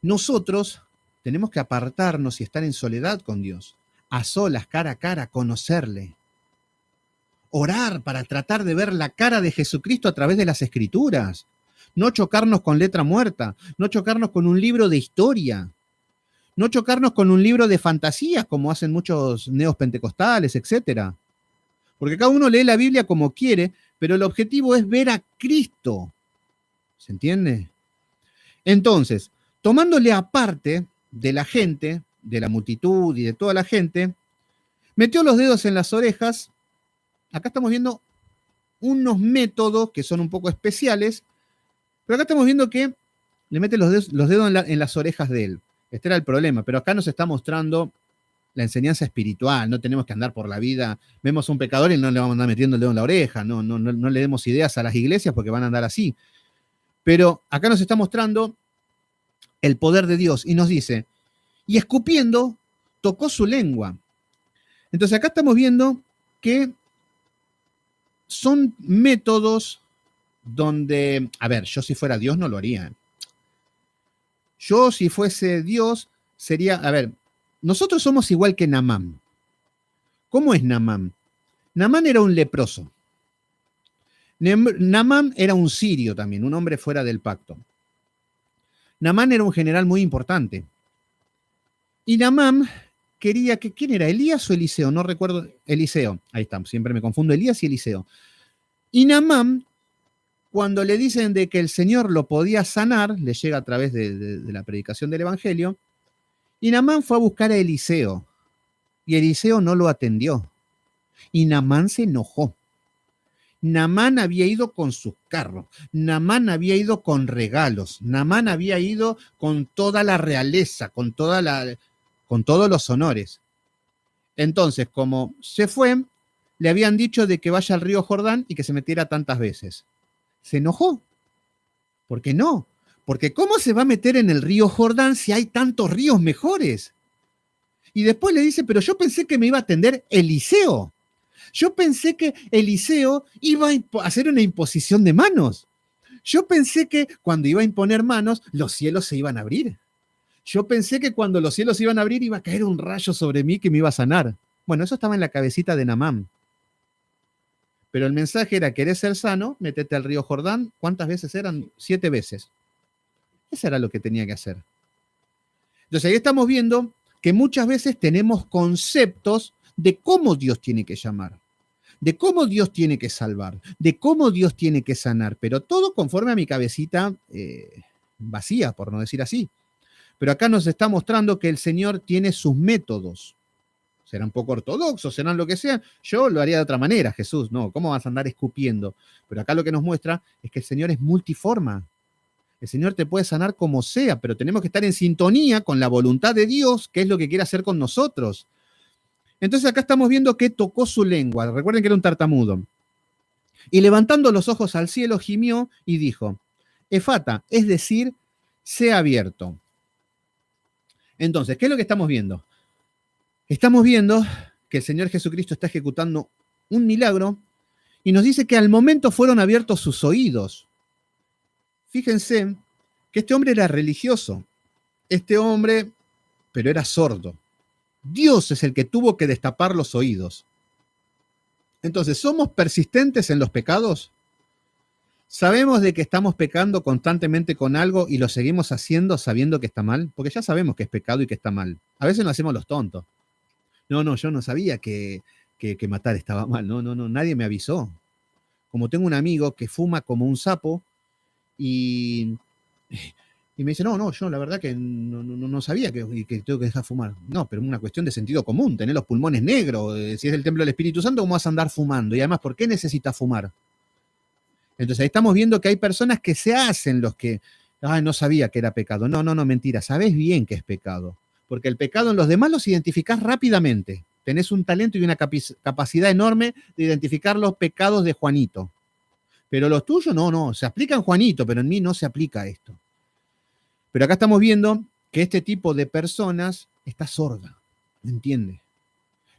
Nosotros tenemos que apartarnos y estar en soledad con Dios, a solas, cara a cara, conocerle. Orar para tratar de ver la cara de Jesucristo a través de las Escrituras. No chocarnos con letra muerta, no chocarnos con un libro de historia, no chocarnos con un libro de fantasías como hacen muchos neopentecostales, etcétera. Porque cada uno lee la Biblia como quiere, pero el objetivo es ver a Cristo. ¿Se entiende? Entonces, tomándole aparte de la gente, de la multitud y de toda la gente, metió los dedos en las orejas. Acá estamos viendo unos métodos que son un poco especiales, pero acá estamos viendo que le mete los dedos en las orejas de él. Este era el problema, pero acá nos está mostrando la enseñanza espiritual. No tenemos que andar por la vida, vemos a un pecador y no le vamos a andar metiendo el dedo en la oreja, no le demos ideas a las iglesias porque van a andar así. Pero acá nos está mostrando el poder de Dios y nos dice, y escupiendo, tocó su lengua. Entonces acá estamos viendo que son métodos donde, a ver, yo si fuera Dios no lo haría. Yo si fuese Dios sería, a ver, nosotros somos igual que Naamán. ¿Cómo es Naamán? Naamán era un leproso. Naamán era un sirio también, un hombre fuera del pacto. Naamán era un general muy importante. Y Naamán quería que, ¿quién era? ¿Elías o Eliseo? No recuerdo. Eliseo, ahí está, siempre me confundo, Elías y Eliseo. Y Naamán, cuando le dicen de que el Señor lo podía sanar, le llega a través de la predicación del Evangelio, y Naamán fue a buscar a Eliseo, y Eliseo no lo atendió. Y Naamán se enojó. Naamán había ido con sus carros, Naamán había ido con regalos, Naamán había ido con toda la realeza, con todos los honores. Entonces, como se fue, le habían dicho de que vaya al río Jordán y que se metiera tantas veces. Se enojó. ¿Por qué no? Porque ¿cómo se va a meter en el río Jordán si hay tantos ríos mejores? Y después le dice, pero yo pensé que me iba a atender Eliseo. Yo pensé que Eliseo iba a hacer una imposición de manos. Yo pensé que cuando iba a imponer manos, los cielos se iban a abrir. Yo pensé que cuando los cielos se iban a abrir, iba a caer un rayo sobre mí que me iba a sanar. Bueno, eso estaba en la cabecita de Naamán. Pero el mensaje era, ¿querés ser sano? Métete al río Jordán. ¿Cuántas veces eran? 7 veces. Eso era lo que tenía que hacer. Entonces ahí estamos viendo que muchas veces tenemos conceptos de cómo Dios tiene que llamar, de cómo Dios tiene que salvar, de cómo Dios tiene que sanar, pero todo conforme a mi cabecita vacía, por no decir así. Pero acá nos está mostrando que el Señor tiene sus métodos. Serán poco ortodoxos, serán lo que sea. Yo lo haría de otra manera, Jesús. No, ¿cómo vas a andar escupiendo? Pero acá lo que nos muestra es que el Señor es multiforma. El Señor te puede sanar como sea, pero tenemos que estar en sintonía con la voluntad de Dios, que es lo que quiere hacer con nosotros. Entonces acá estamos viendo que tocó su lengua. Recuerden que era un tartamudo. Y levantando los ojos al cielo, gimió y dijo, Efata, es decir, sea abierto. Entonces, ¿qué es lo que estamos viendo? Estamos viendo que el Señor Jesucristo está ejecutando un milagro y nos dice que al momento fueron abiertos sus oídos. Fíjense que este hombre era religioso. Este hombre, pero era sordo. Dios es el que tuvo que destapar los oídos. Entonces, ¿somos persistentes en los pecados? ¿Sabemos de que estamos pecando constantemente con algo y lo seguimos haciendo sabiendo que está mal? Porque ya sabemos que es pecado y que está mal. A veces nos hacemos los tontos. No, yo no sabía que matar estaba mal. No, nadie me avisó. Como tengo un amigo que fuma como un sapo y me dice, no, yo la verdad que no sabía que tengo que dejar fumar. No, pero es una cuestión de sentido común, tener los pulmones negros. Si es el templo del Espíritu Santo, ¿cómo vas a andar fumando? Y además, ¿por qué necesitas fumar? Entonces ahí estamos viendo que hay personas que se hacen los que, no sabía que era pecado. No, mentira, sabes bien que es pecado. Porque el pecado en los demás los identificás rápidamente. Tenés un talento y una capacidad enorme de identificar los pecados de Juanito. Pero los tuyos no, se aplican Juanito, pero en mí no se aplica esto. Pero acá estamos viendo que este tipo de personas está sorda, ¿me entiende?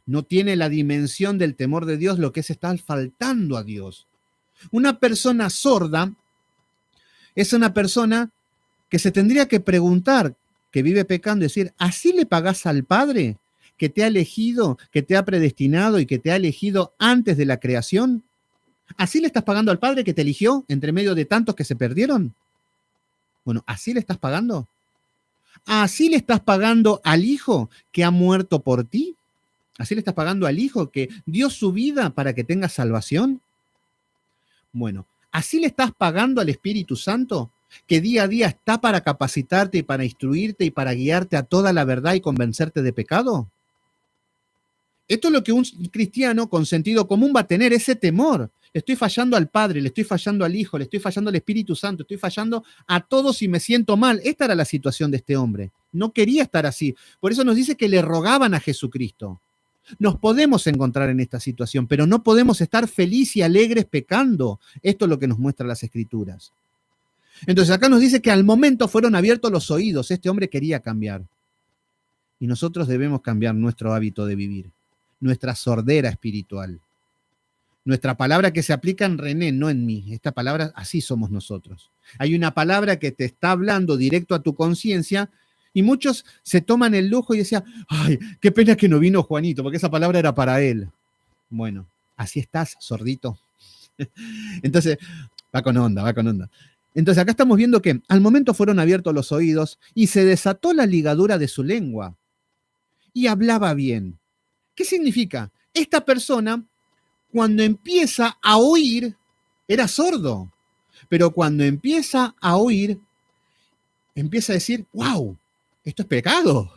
No tiene la dimensión del temor de Dios, lo que es estar faltando a Dios. Una persona sorda es una persona que se tendría que preguntar, que vive pecando, y decir, ¿así le pagás al Padre que te ha elegido, que te ha predestinado y que te ha elegido antes de la creación? ¿Así le estás pagando al Padre que te eligió entre medio de tantos que se perdieron? Bueno, ¿así le estás pagando? ¿Así le estás pagando al Hijo que ha muerto por ti? ¿Así le estás pagando al Hijo que dio su vida para que tengas salvación? Bueno, ¿así le estás pagando al Espíritu Santo que día a día está para capacitarte y para instruirte y para guiarte a toda la verdad y convencerte de pecado? Esto es lo que un cristiano con sentido común va a tener, ese temor. Le estoy fallando al Padre, le estoy fallando al Hijo, le estoy fallando al Espíritu Santo, estoy fallando a todos y me siento mal. Esta era la situación de este hombre. No quería estar así. Por eso nos dice que le rogaban a Jesucristo. Nos podemos encontrar en esta situación, pero no podemos estar felices y alegres pecando. Esto es lo que nos muestran las Escrituras. Entonces acá nos dice que al momento fueron abiertos los oídos. Este hombre quería cambiar. Y nosotros debemos cambiar nuestro hábito de vivir, nuestra sordera espiritual. Nuestra palabra que se aplica en René, no en mí. Esta palabra, así somos nosotros. Hay una palabra que te está hablando directo a tu conciencia y muchos se toman el lujo y decían, ay, qué pena que no vino Juanito, porque esa palabra era para él. Bueno, así estás, sordito. Entonces, va con onda, va con onda. Entonces acá estamos viendo que al momento fueron abiertos los oídos y se desató la ligadura de su lengua y hablaba bien. ¿Qué significa? Esta persona, cuando empieza a oír, era sordo, pero cuando empieza a oír, empieza a decir, wow, esto es pecado,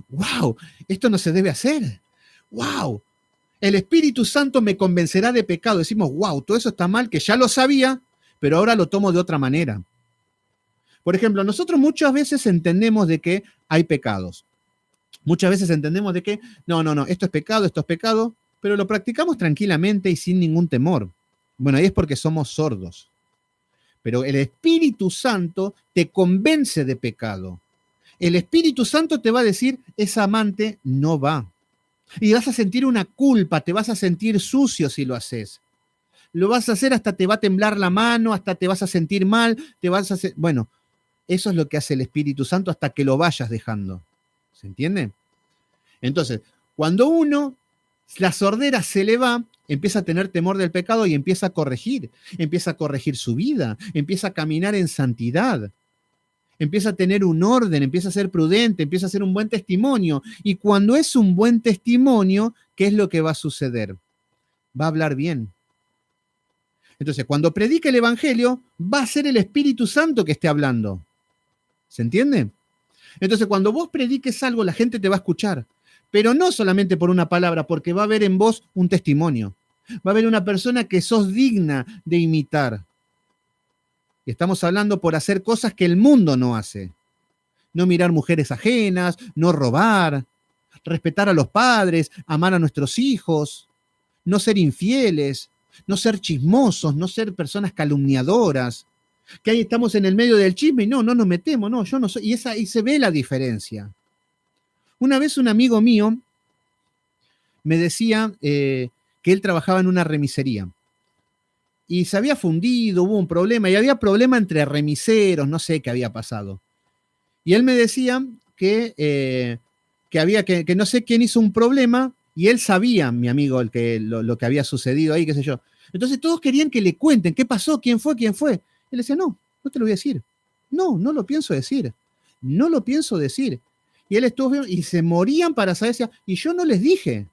wow, esto no se debe hacer, wow, el Espíritu Santo me convencerá de pecado. Decimos, wow, todo eso está mal, que ya lo sabía, pero ahora lo tomo de otra manera. Por ejemplo, nosotros muchas veces entendemos de que hay pecados. Muchas veces entendemos de que, no, esto es pecado, pero lo practicamos tranquilamente y sin ningún temor. Bueno, ahí es porque somos sordos. Pero el Espíritu Santo te convence de pecado. El Espíritu Santo te va a decir, esa amante no va. Y vas a sentir una culpa, te vas a sentir sucio si lo haces. Lo vas a hacer hasta te va a temblar la mano, hasta te vas a sentir mal, te vas a hacer... Bueno, eso es lo que hace el Espíritu Santo hasta que lo vayas dejando. ¿Se entiende? Entonces, cuando la sordera se le va, empieza a tener temor del pecado y empieza a corregir su vida, empieza a caminar en santidad, empieza a tener un orden, empieza a ser prudente, empieza a ser un buen testimonio. Y cuando es un buen testimonio, ¿qué es lo que va a suceder? Va a hablar bien. Entonces, cuando predique el Evangelio, va a ser el Espíritu Santo que esté hablando. ¿Se entiende? Entonces, cuando vos prediques algo, la gente te va a escuchar. Pero no solamente por una palabra, porque va a haber en vos un testimonio. Va a haber una persona que sos digna de imitar. Y estamos hablando por hacer cosas que el mundo no hace. No mirar mujeres ajenas, no robar, respetar a los padres, amar a nuestros hijos, no ser infieles, no ser chismosos, no ser personas calumniadoras. Que ahí estamos en el medio del chisme y no nos metemos, no, yo no soy. Y ahí se ve la diferencia. Una vez un amigo mío me decía que él trabajaba en una remisería y se había fundido, hubo un problema y había problema entre remiseros, no sé qué había pasado. Y él me decía que no sé quién hizo un problema y él sabía, mi amigo, lo que había sucedido ahí, qué sé yo. Entonces todos querían que le cuenten qué pasó, quién fue. Él decía, no te lo voy a decir. No lo pienso decir. No lo pienso decir. Y él estuvo y se morían para saber, y yo no les dije.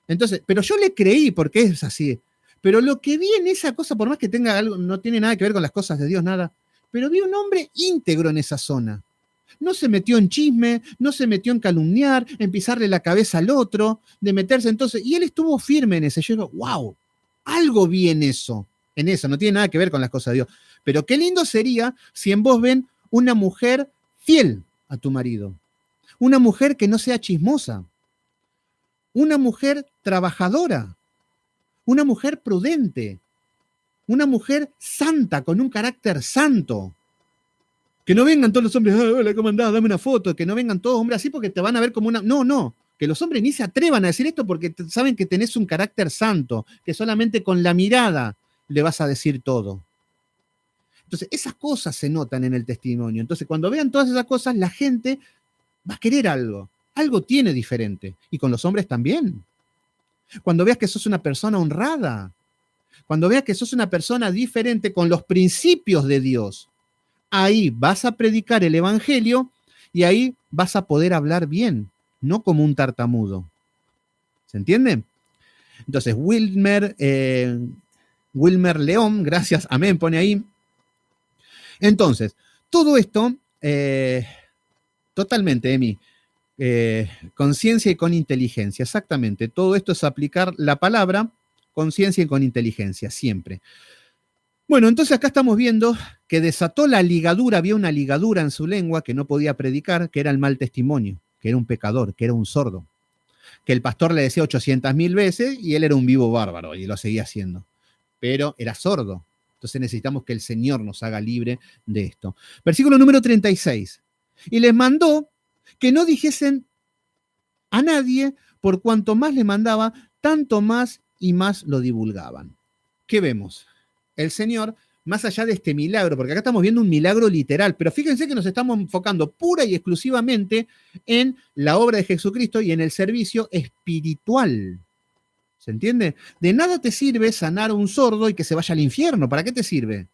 Entonces, pero yo le creí porque es así. Pero lo que vi en esa cosa, por más que tenga algo, no tiene nada que ver con las cosas de Dios, nada, pero vi un hombre íntegro en esa zona. No se metió en chisme, no se metió en calumniar, en pisarle la cabeza al otro, de meterse entonces, y él estuvo firme en ese. Yo digo, wow, algo vi en eso, no tiene nada que ver con las cosas de Dios. Pero qué lindo sería si en vos ven una mujer fiel a tu marido, una mujer que no sea chismosa, una mujer trabajadora, una mujer prudente, una mujer santa, con un carácter santo. Que no vengan todos los hombres, "Ah, hola, ¿cómo andás? Dame una foto". Que no vengan todos hombres así porque te van a ver como una... No, no. Que los hombres ni se atrevan a decir esto porque saben que tenés un carácter santo, que solamente con la mirada le vas a decir todo. Entonces, esas cosas se notan en el testimonio. Entonces, cuando vean todas esas cosas, la gente va a querer algo. Algo tiene diferente. Y con los hombres también. Cuando veas que sos una persona honrada, cuando veas que sos una persona diferente con los principios de Dios, ahí vas a predicar el evangelio y ahí vas a poder hablar bien, no como un tartamudo. ¿Se entiende? Entonces, Wilmer León, gracias, amén, pone ahí. Entonces, todo esto, totalmente, Emi, conciencia y con inteligencia, exactamente. Todo esto es aplicar la palabra conciencia y con inteligencia, siempre. Bueno, entonces acá estamos viendo que desató la ligadura, había una ligadura en su lengua que no podía predicar, que era el mal testimonio, que era un pecador, que era un sordo, que el pastor le decía 800.000 veces y él era un vivo bárbaro y lo seguía haciendo, pero era sordo. Entonces necesitamos que el Señor nos haga libre de esto. Versículo número 36. Y les mandó que no dijesen a nadie, por cuanto más le mandaba, tanto más y más lo divulgaban. ¿Qué vemos? El Señor, más allá de este milagro, porque acá estamos viendo un milagro literal, pero fíjense que nos estamos enfocando pura y exclusivamente en la obra de Jesucristo y en el servicio espiritual. ¿Se entiende? De nada te sirve sanar a un sordo y que se vaya al infierno. ¿Para qué te sirve?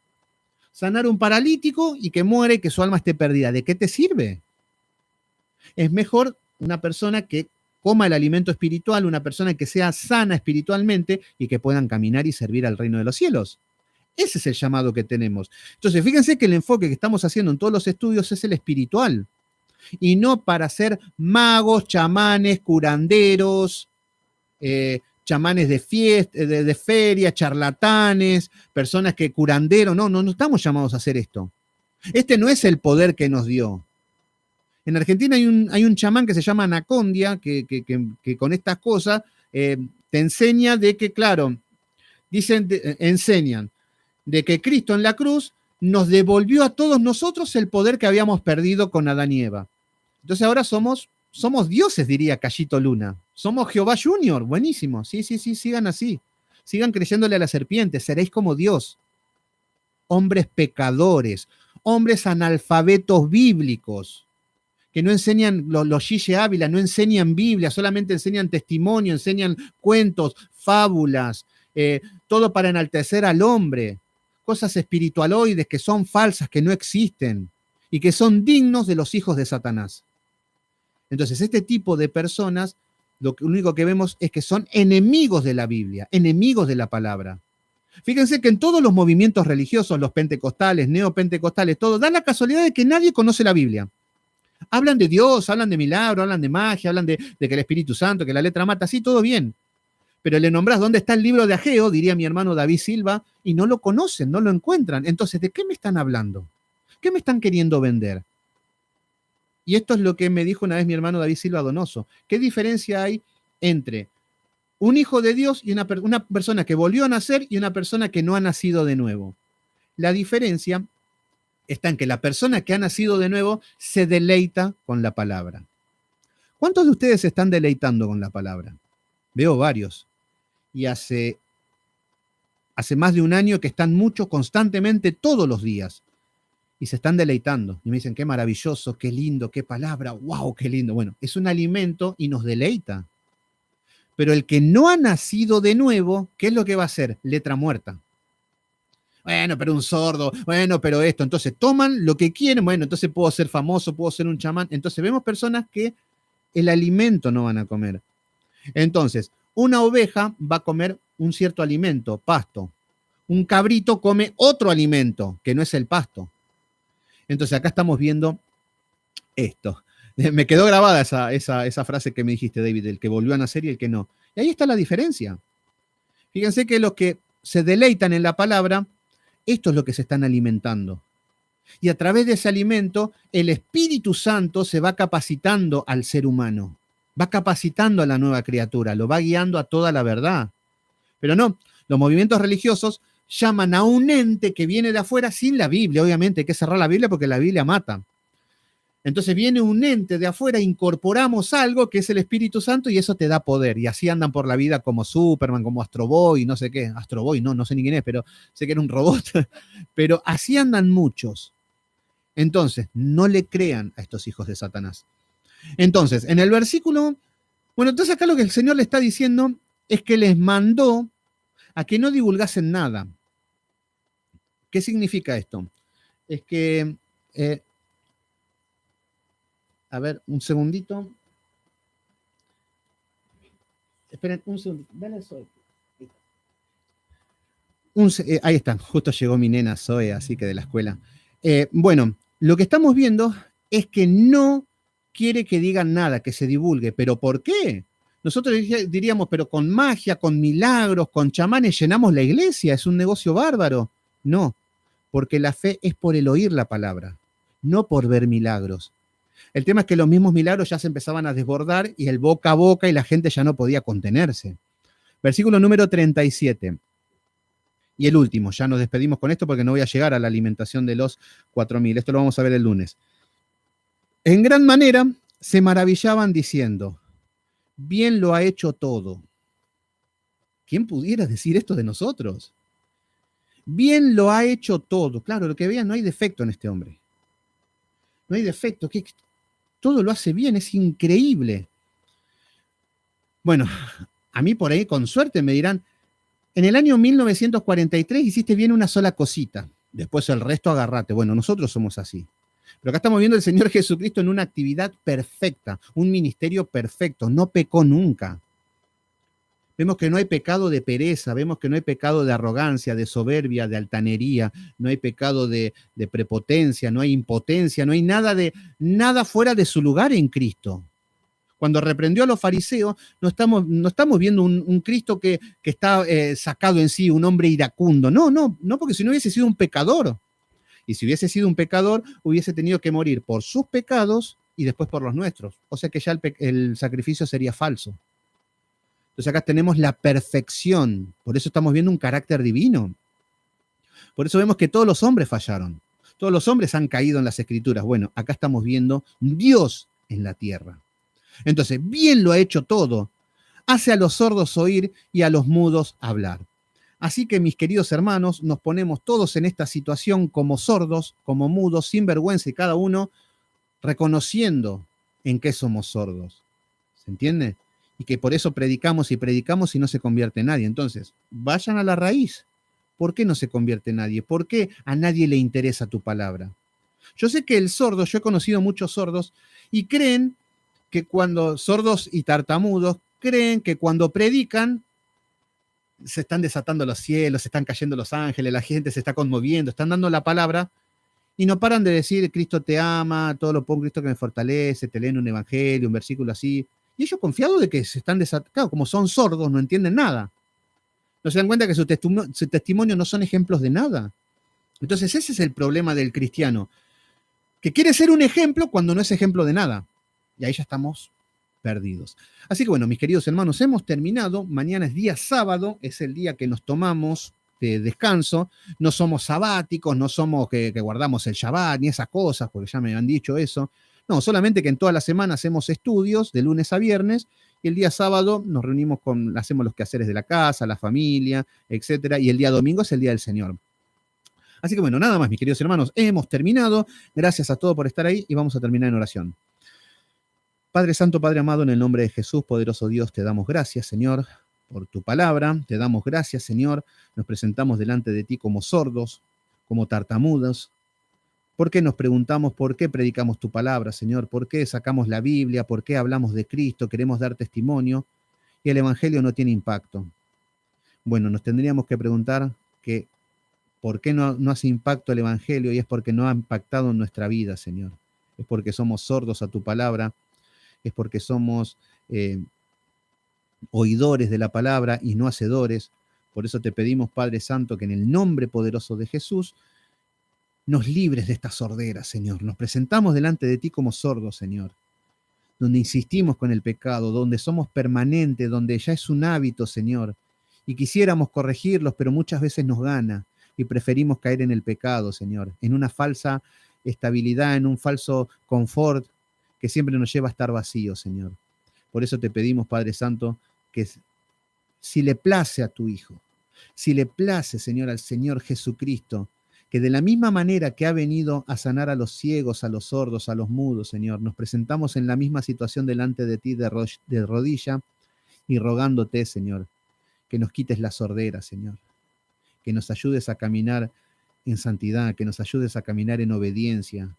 Sanar a un paralítico y que muere y que su alma esté perdida. ¿De qué te sirve? Es mejor una persona que coma el alimento espiritual, una persona que sea sana espiritualmente y que puedan caminar y servir al reino de los cielos. Ese es el llamado que tenemos. Entonces, fíjense que el enfoque que estamos haciendo en todos los estudios es el espiritual y no para ser magos, chamanes, curanderos, chamanes de fiesta, de feria, charlatanes, personas que curanderos. No, no estamos llamados a hacer esto. Este no es el poder que nos dio. En Argentina hay un chamán que se llama Anacondia, que con estas cosas te enseña de que, claro, enseñan de que Cristo en la cruz nos devolvió a todos nosotros el poder que habíamos perdido con Adán y Eva. Entonces ahora somos dioses, diría Cayito Luna. Somos Jehová Junior, buenísimo. Sí, sigan así. Sigan creyéndole a la serpiente, seréis como Dios. Hombres pecadores, hombres analfabetos bíblicos, que no enseñan, los Gille Ávila no enseñan Biblia, solamente enseñan testimonio, enseñan cuentos, fábulas, todo para enaltecer al hombre, cosas espiritualoides que son falsas, que no existen y que son dignos de los hijos de Satanás. Entonces, este tipo de personas, lo único que vemos es que son enemigos de la Biblia, enemigos de la palabra. Fíjense que en todos los movimientos religiosos, los pentecostales, neopentecostales, todo, dan la casualidad de que nadie conoce la Biblia. Hablan de Dios, hablan de milagro, hablan de magia, hablan de que el Espíritu Santo, que la letra mata, sí, todo bien. Pero le nombrás dónde está el libro de Ageo, diría mi hermano David Silva, y no lo conocen, no lo encuentran. Entonces, ¿de qué me están hablando? ¿Qué me están queriendo vender? Y esto es lo que me dijo una vez mi hermano David Silva Donoso. ¿Qué diferencia hay entre un hijo de Dios y una persona que volvió a nacer y una persona que no ha nacido de nuevo? La diferencia está en que la persona que ha nacido de nuevo se deleita con la palabra. ¿Cuántos de ustedes se están deleitando con la palabra? Veo varios. Y hace más de un año que están muchos constantemente todos los días. Y se están deleitando. Y me dicen, qué maravilloso, qué lindo, qué palabra, wow, qué lindo. Bueno, es un alimento y nos deleita. Pero el que no ha nacido de nuevo, ¿qué es lo que va a hacer? Letra muerta. Bueno, pero un sordo, bueno, pero esto. Entonces toman lo que quieren, bueno, entonces puedo ser famoso, puedo ser un chamán. Entonces vemos personas que el alimento no van a comer. Entonces, una oveja va a comer un cierto alimento, pasto. Un cabrito come otro alimento, que no es el pasto. Entonces acá estamos viendo esto. Me quedó grabada esa frase que me dijiste, David, el que volvió a nacer y el que no. Y ahí está la diferencia. Fíjense que los que se deleitan en la palabra, esto es lo que se están alimentando. Y a través de ese alimento, el Espíritu Santo se va capacitando al ser humano, va capacitando a la nueva criatura, lo va guiando a toda la verdad. Pero no, los movimientos religiosos llaman a un ente que viene de afuera sin la Biblia. Obviamente hay que cerrar la Biblia porque la Biblia mata. Entonces viene un ente de afuera, incorporamos algo que es el Espíritu Santo y eso te da poder. Y así andan por la vida como Superman, como Astro Boy, no sé qué. Astro Boy, no sé ni quién es, pero sé que era un robot. Pero así andan muchos. Entonces, no le crean a estos hijos de Satanás. Entonces, en el versículo, bueno, entonces acá lo que el Señor le está diciendo es que les mandó a que no divulgasen nada. ¿Qué significa esto? Es que, a ver, un segundito. Esperen un segundito. Dale, Zoe. Ahí está, justo llegó mi nena Zoe, así que de la escuela. Bueno, lo que estamos viendo es que no quiere que digan nada, que se divulgue. ¿Pero por qué? Nosotros diríamos, pero con magia, con milagros, con chamanes llenamos la iglesia, es un negocio bárbaro. No, porque la fe es por el oír la palabra, no por ver milagros. El tema es que los mismos milagros ya se empezaban a desbordar y el boca a boca y la gente ya no podía contenerse. Versículo número 37. Y el último, ya nos despedimos con esto porque no voy a llegar a la alimentación de los 4.000. Esto lo vamos a ver el lunes. En gran manera se maravillaban diciendo, bien lo ha hecho todo. ¿Quién pudiera decir esto de nosotros? Bien lo ha hecho todo. Claro, lo que vean, no hay defecto en este hombre. No hay defecto. Que todo lo hace bien, es increíble. Bueno, a mí por ahí con suerte me dirán, en el año 1943 hiciste bien una sola cosita, después el resto agarrate. Bueno, nosotros somos así. Pero acá estamos viendo al Señor Jesucristo en una actividad perfecta, un ministerio perfecto, no pecó nunca. Vemos que no hay pecado de pereza, vemos que no hay pecado de arrogancia, de soberbia, de altanería, no hay pecado de prepotencia, no hay impotencia, no hay nada fuera de su lugar en Cristo. Cuando reprendió a los fariseos, no estamos viendo un Cristo que está sacado en sí, un hombre iracundo. No, porque si no hubiese sido un pecador. Y si hubiese sido un pecador, hubiese tenido que morir por sus pecados y después por los nuestros. O sea que ya el sacrificio sería falso. Entonces acá tenemos la perfección. Por eso estamos viendo un carácter divino. Por eso vemos que todos los hombres fallaron. Todos los hombres han caído en las escrituras. Bueno, acá estamos viendo Dios en la tierra. Entonces, bien lo ha hecho todo. Hace a los sordos oír y a los mudos hablar. Así que, mis queridos hermanos, nos ponemos todos en esta situación como sordos, como mudos, sin vergüenza y cada uno reconociendo en qué somos sordos. ¿Se entiende? Y que por eso predicamos y no se convierte nadie. Entonces, vayan a la raíz. ¿Por qué no se convierte nadie? ¿Por qué a nadie le interesa tu palabra? Yo sé que el sordo, yo he conocido muchos sordos y creen que cuando sordos y tartamudos creen que cuando predican se están desatando los cielos, se están cayendo los ángeles, la gente se está conmoviendo, están dando la palabra y no paran de decir Cristo te ama, todo lo pongo Cristo que me fortalece, te leen un evangelio, un versículo así. Y ellos confiados de que se están desatando, claro, como son sordos, no entienden nada. No se dan cuenta que su testimonio no son ejemplos de nada. Entonces ese es el problema del cristiano, que quiere ser un ejemplo cuando no es ejemplo de nada. Y ahí ya estamos perdidos. Así que bueno, mis queridos hermanos, hemos terminado. Mañana es día sábado, es el día que nos tomamos de descanso. No somos sabáticos, no somos que guardamos el Shabbat, ni esas cosas, porque ya me han dicho eso. No, solamente que en toda la semana hacemos estudios de lunes a viernes y el día sábado nos reunimos hacemos los quehaceres de la casa, la familia, etcétera, y el día domingo es el día del Señor. Así que bueno, nada más, mis queridos hermanos, hemos terminado. Gracias a todos por estar ahí y vamos a terminar en oración. Padre Santo, Padre amado, en el nombre de Jesús, poderoso Dios, te damos gracias, Señor, por tu palabra. Te damos gracias, Señor. Nos presentamos delante de ti como sordos, como tartamudos. ¿Por qué nos preguntamos por qué predicamos tu palabra, Señor? ¿Por qué sacamos la Biblia? ¿Por qué hablamos de Cristo? Queremos dar testimonio y el Evangelio no tiene impacto. Bueno, nos tendríamos que preguntar que ¿por qué no hace impacto el Evangelio? Y es porque no ha impactado en nuestra vida, Señor. Es porque somos sordos a tu palabra, es porque somos oidores de la palabra y no hacedores. Por eso te pedimos, Padre Santo, que en el nombre poderoso de Jesús nos libres de esta sordera, Señor. Nos presentamos delante de ti como sordos, Señor, donde insistimos con el pecado, donde somos permanentes, donde ya es un hábito, Señor, y quisiéramos corregirlos, pero muchas veces nos gana y preferimos caer en el pecado, Señor, en una falsa estabilidad, en un falso confort que siempre nos lleva a estar vacíos, Señor. Por eso te pedimos, Padre Santo, que si le place a tu Hijo, si le place, Señor, al Señor Jesucristo, que de la misma manera que ha venido a sanar a los ciegos, a los sordos, a los mudos, Señor, nos presentamos en la misma situación delante de ti de rodilla y rogándote, Señor, que nos quites la sordera, Señor, que nos ayudes a caminar en santidad, que nos ayudes a caminar en obediencia,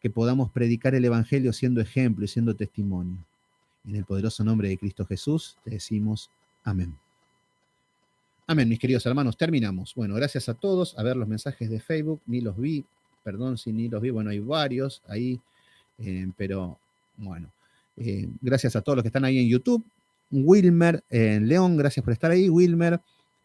que podamos predicar el Evangelio siendo ejemplo y siendo testimonio. En el poderoso nombre de Cristo Jesús te decimos amén. Amén, mis queridos hermanos, terminamos. Bueno, gracias a todos. A ver los mensajes de Facebook, ni los vi, perdón si ni los vi, bueno, hay varios ahí, pero bueno, gracias a todos los que están ahí en YouTube. Wilmer, León, gracias por estar ahí, Wilmer.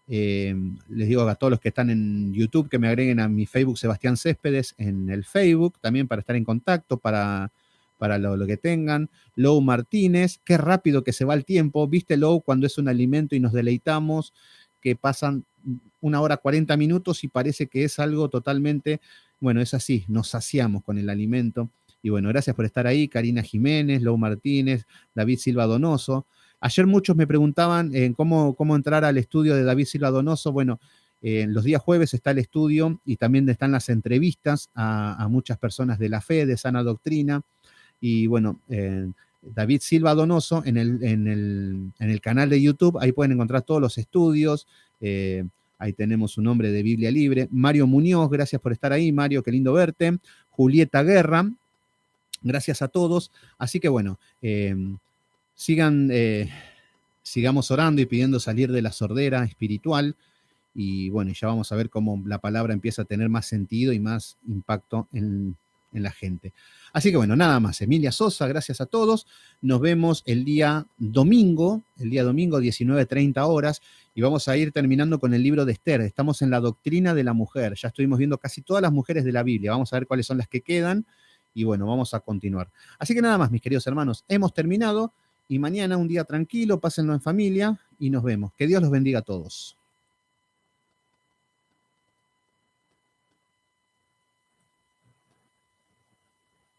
Les digo a todos los que están en YouTube que me agreguen a mi Facebook Sebastián Céspedes en el Facebook, también para estar en contacto, para lo que tengan. Lou Martínez, qué rápido que se va el tiempo, viste Lou, cuando es un alimento y nos deleitamos, que pasan 1 hora 40 minutos y parece que es algo totalmente, bueno, es así, nos saciamos con el alimento. Y bueno, gracias por estar ahí, Karina Jiménez, Lou Martínez, David Silva Donoso. Ayer muchos me preguntaban cómo entrar al estudio de David Silva Donoso. Bueno, los días jueves está el estudio y también están las entrevistas a muchas personas de la fe, de sana doctrina. Y bueno, David Silva Donoso en el canal de YouTube, ahí pueden encontrar todos los estudios. Ahí tenemos su nombre de Biblia Libre. Mario Muñoz, gracias por estar ahí, Mario, qué lindo verte. Julieta Guerra, gracias a todos. Así que bueno, sigamos orando y pidiendo salir de la sordera espiritual. Y bueno, ya vamos a ver cómo la palabra empieza a tener más sentido y más impacto en la gente. Así que bueno, nada más. Emilia Sosa, gracias a todos. Nos vemos el día domingo, 19:30 horas, y vamos a ir terminando con el libro de Esther. Estamos en la doctrina de la mujer. Ya estuvimos viendo casi todas las mujeres de la Biblia. Vamos a ver cuáles son las que quedan y bueno, vamos a continuar. Así que nada más, mis queridos hermanos, hemos terminado y mañana un día tranquilo, pásenlo en familia y nos vemos. Que Dios los bendiga a todos.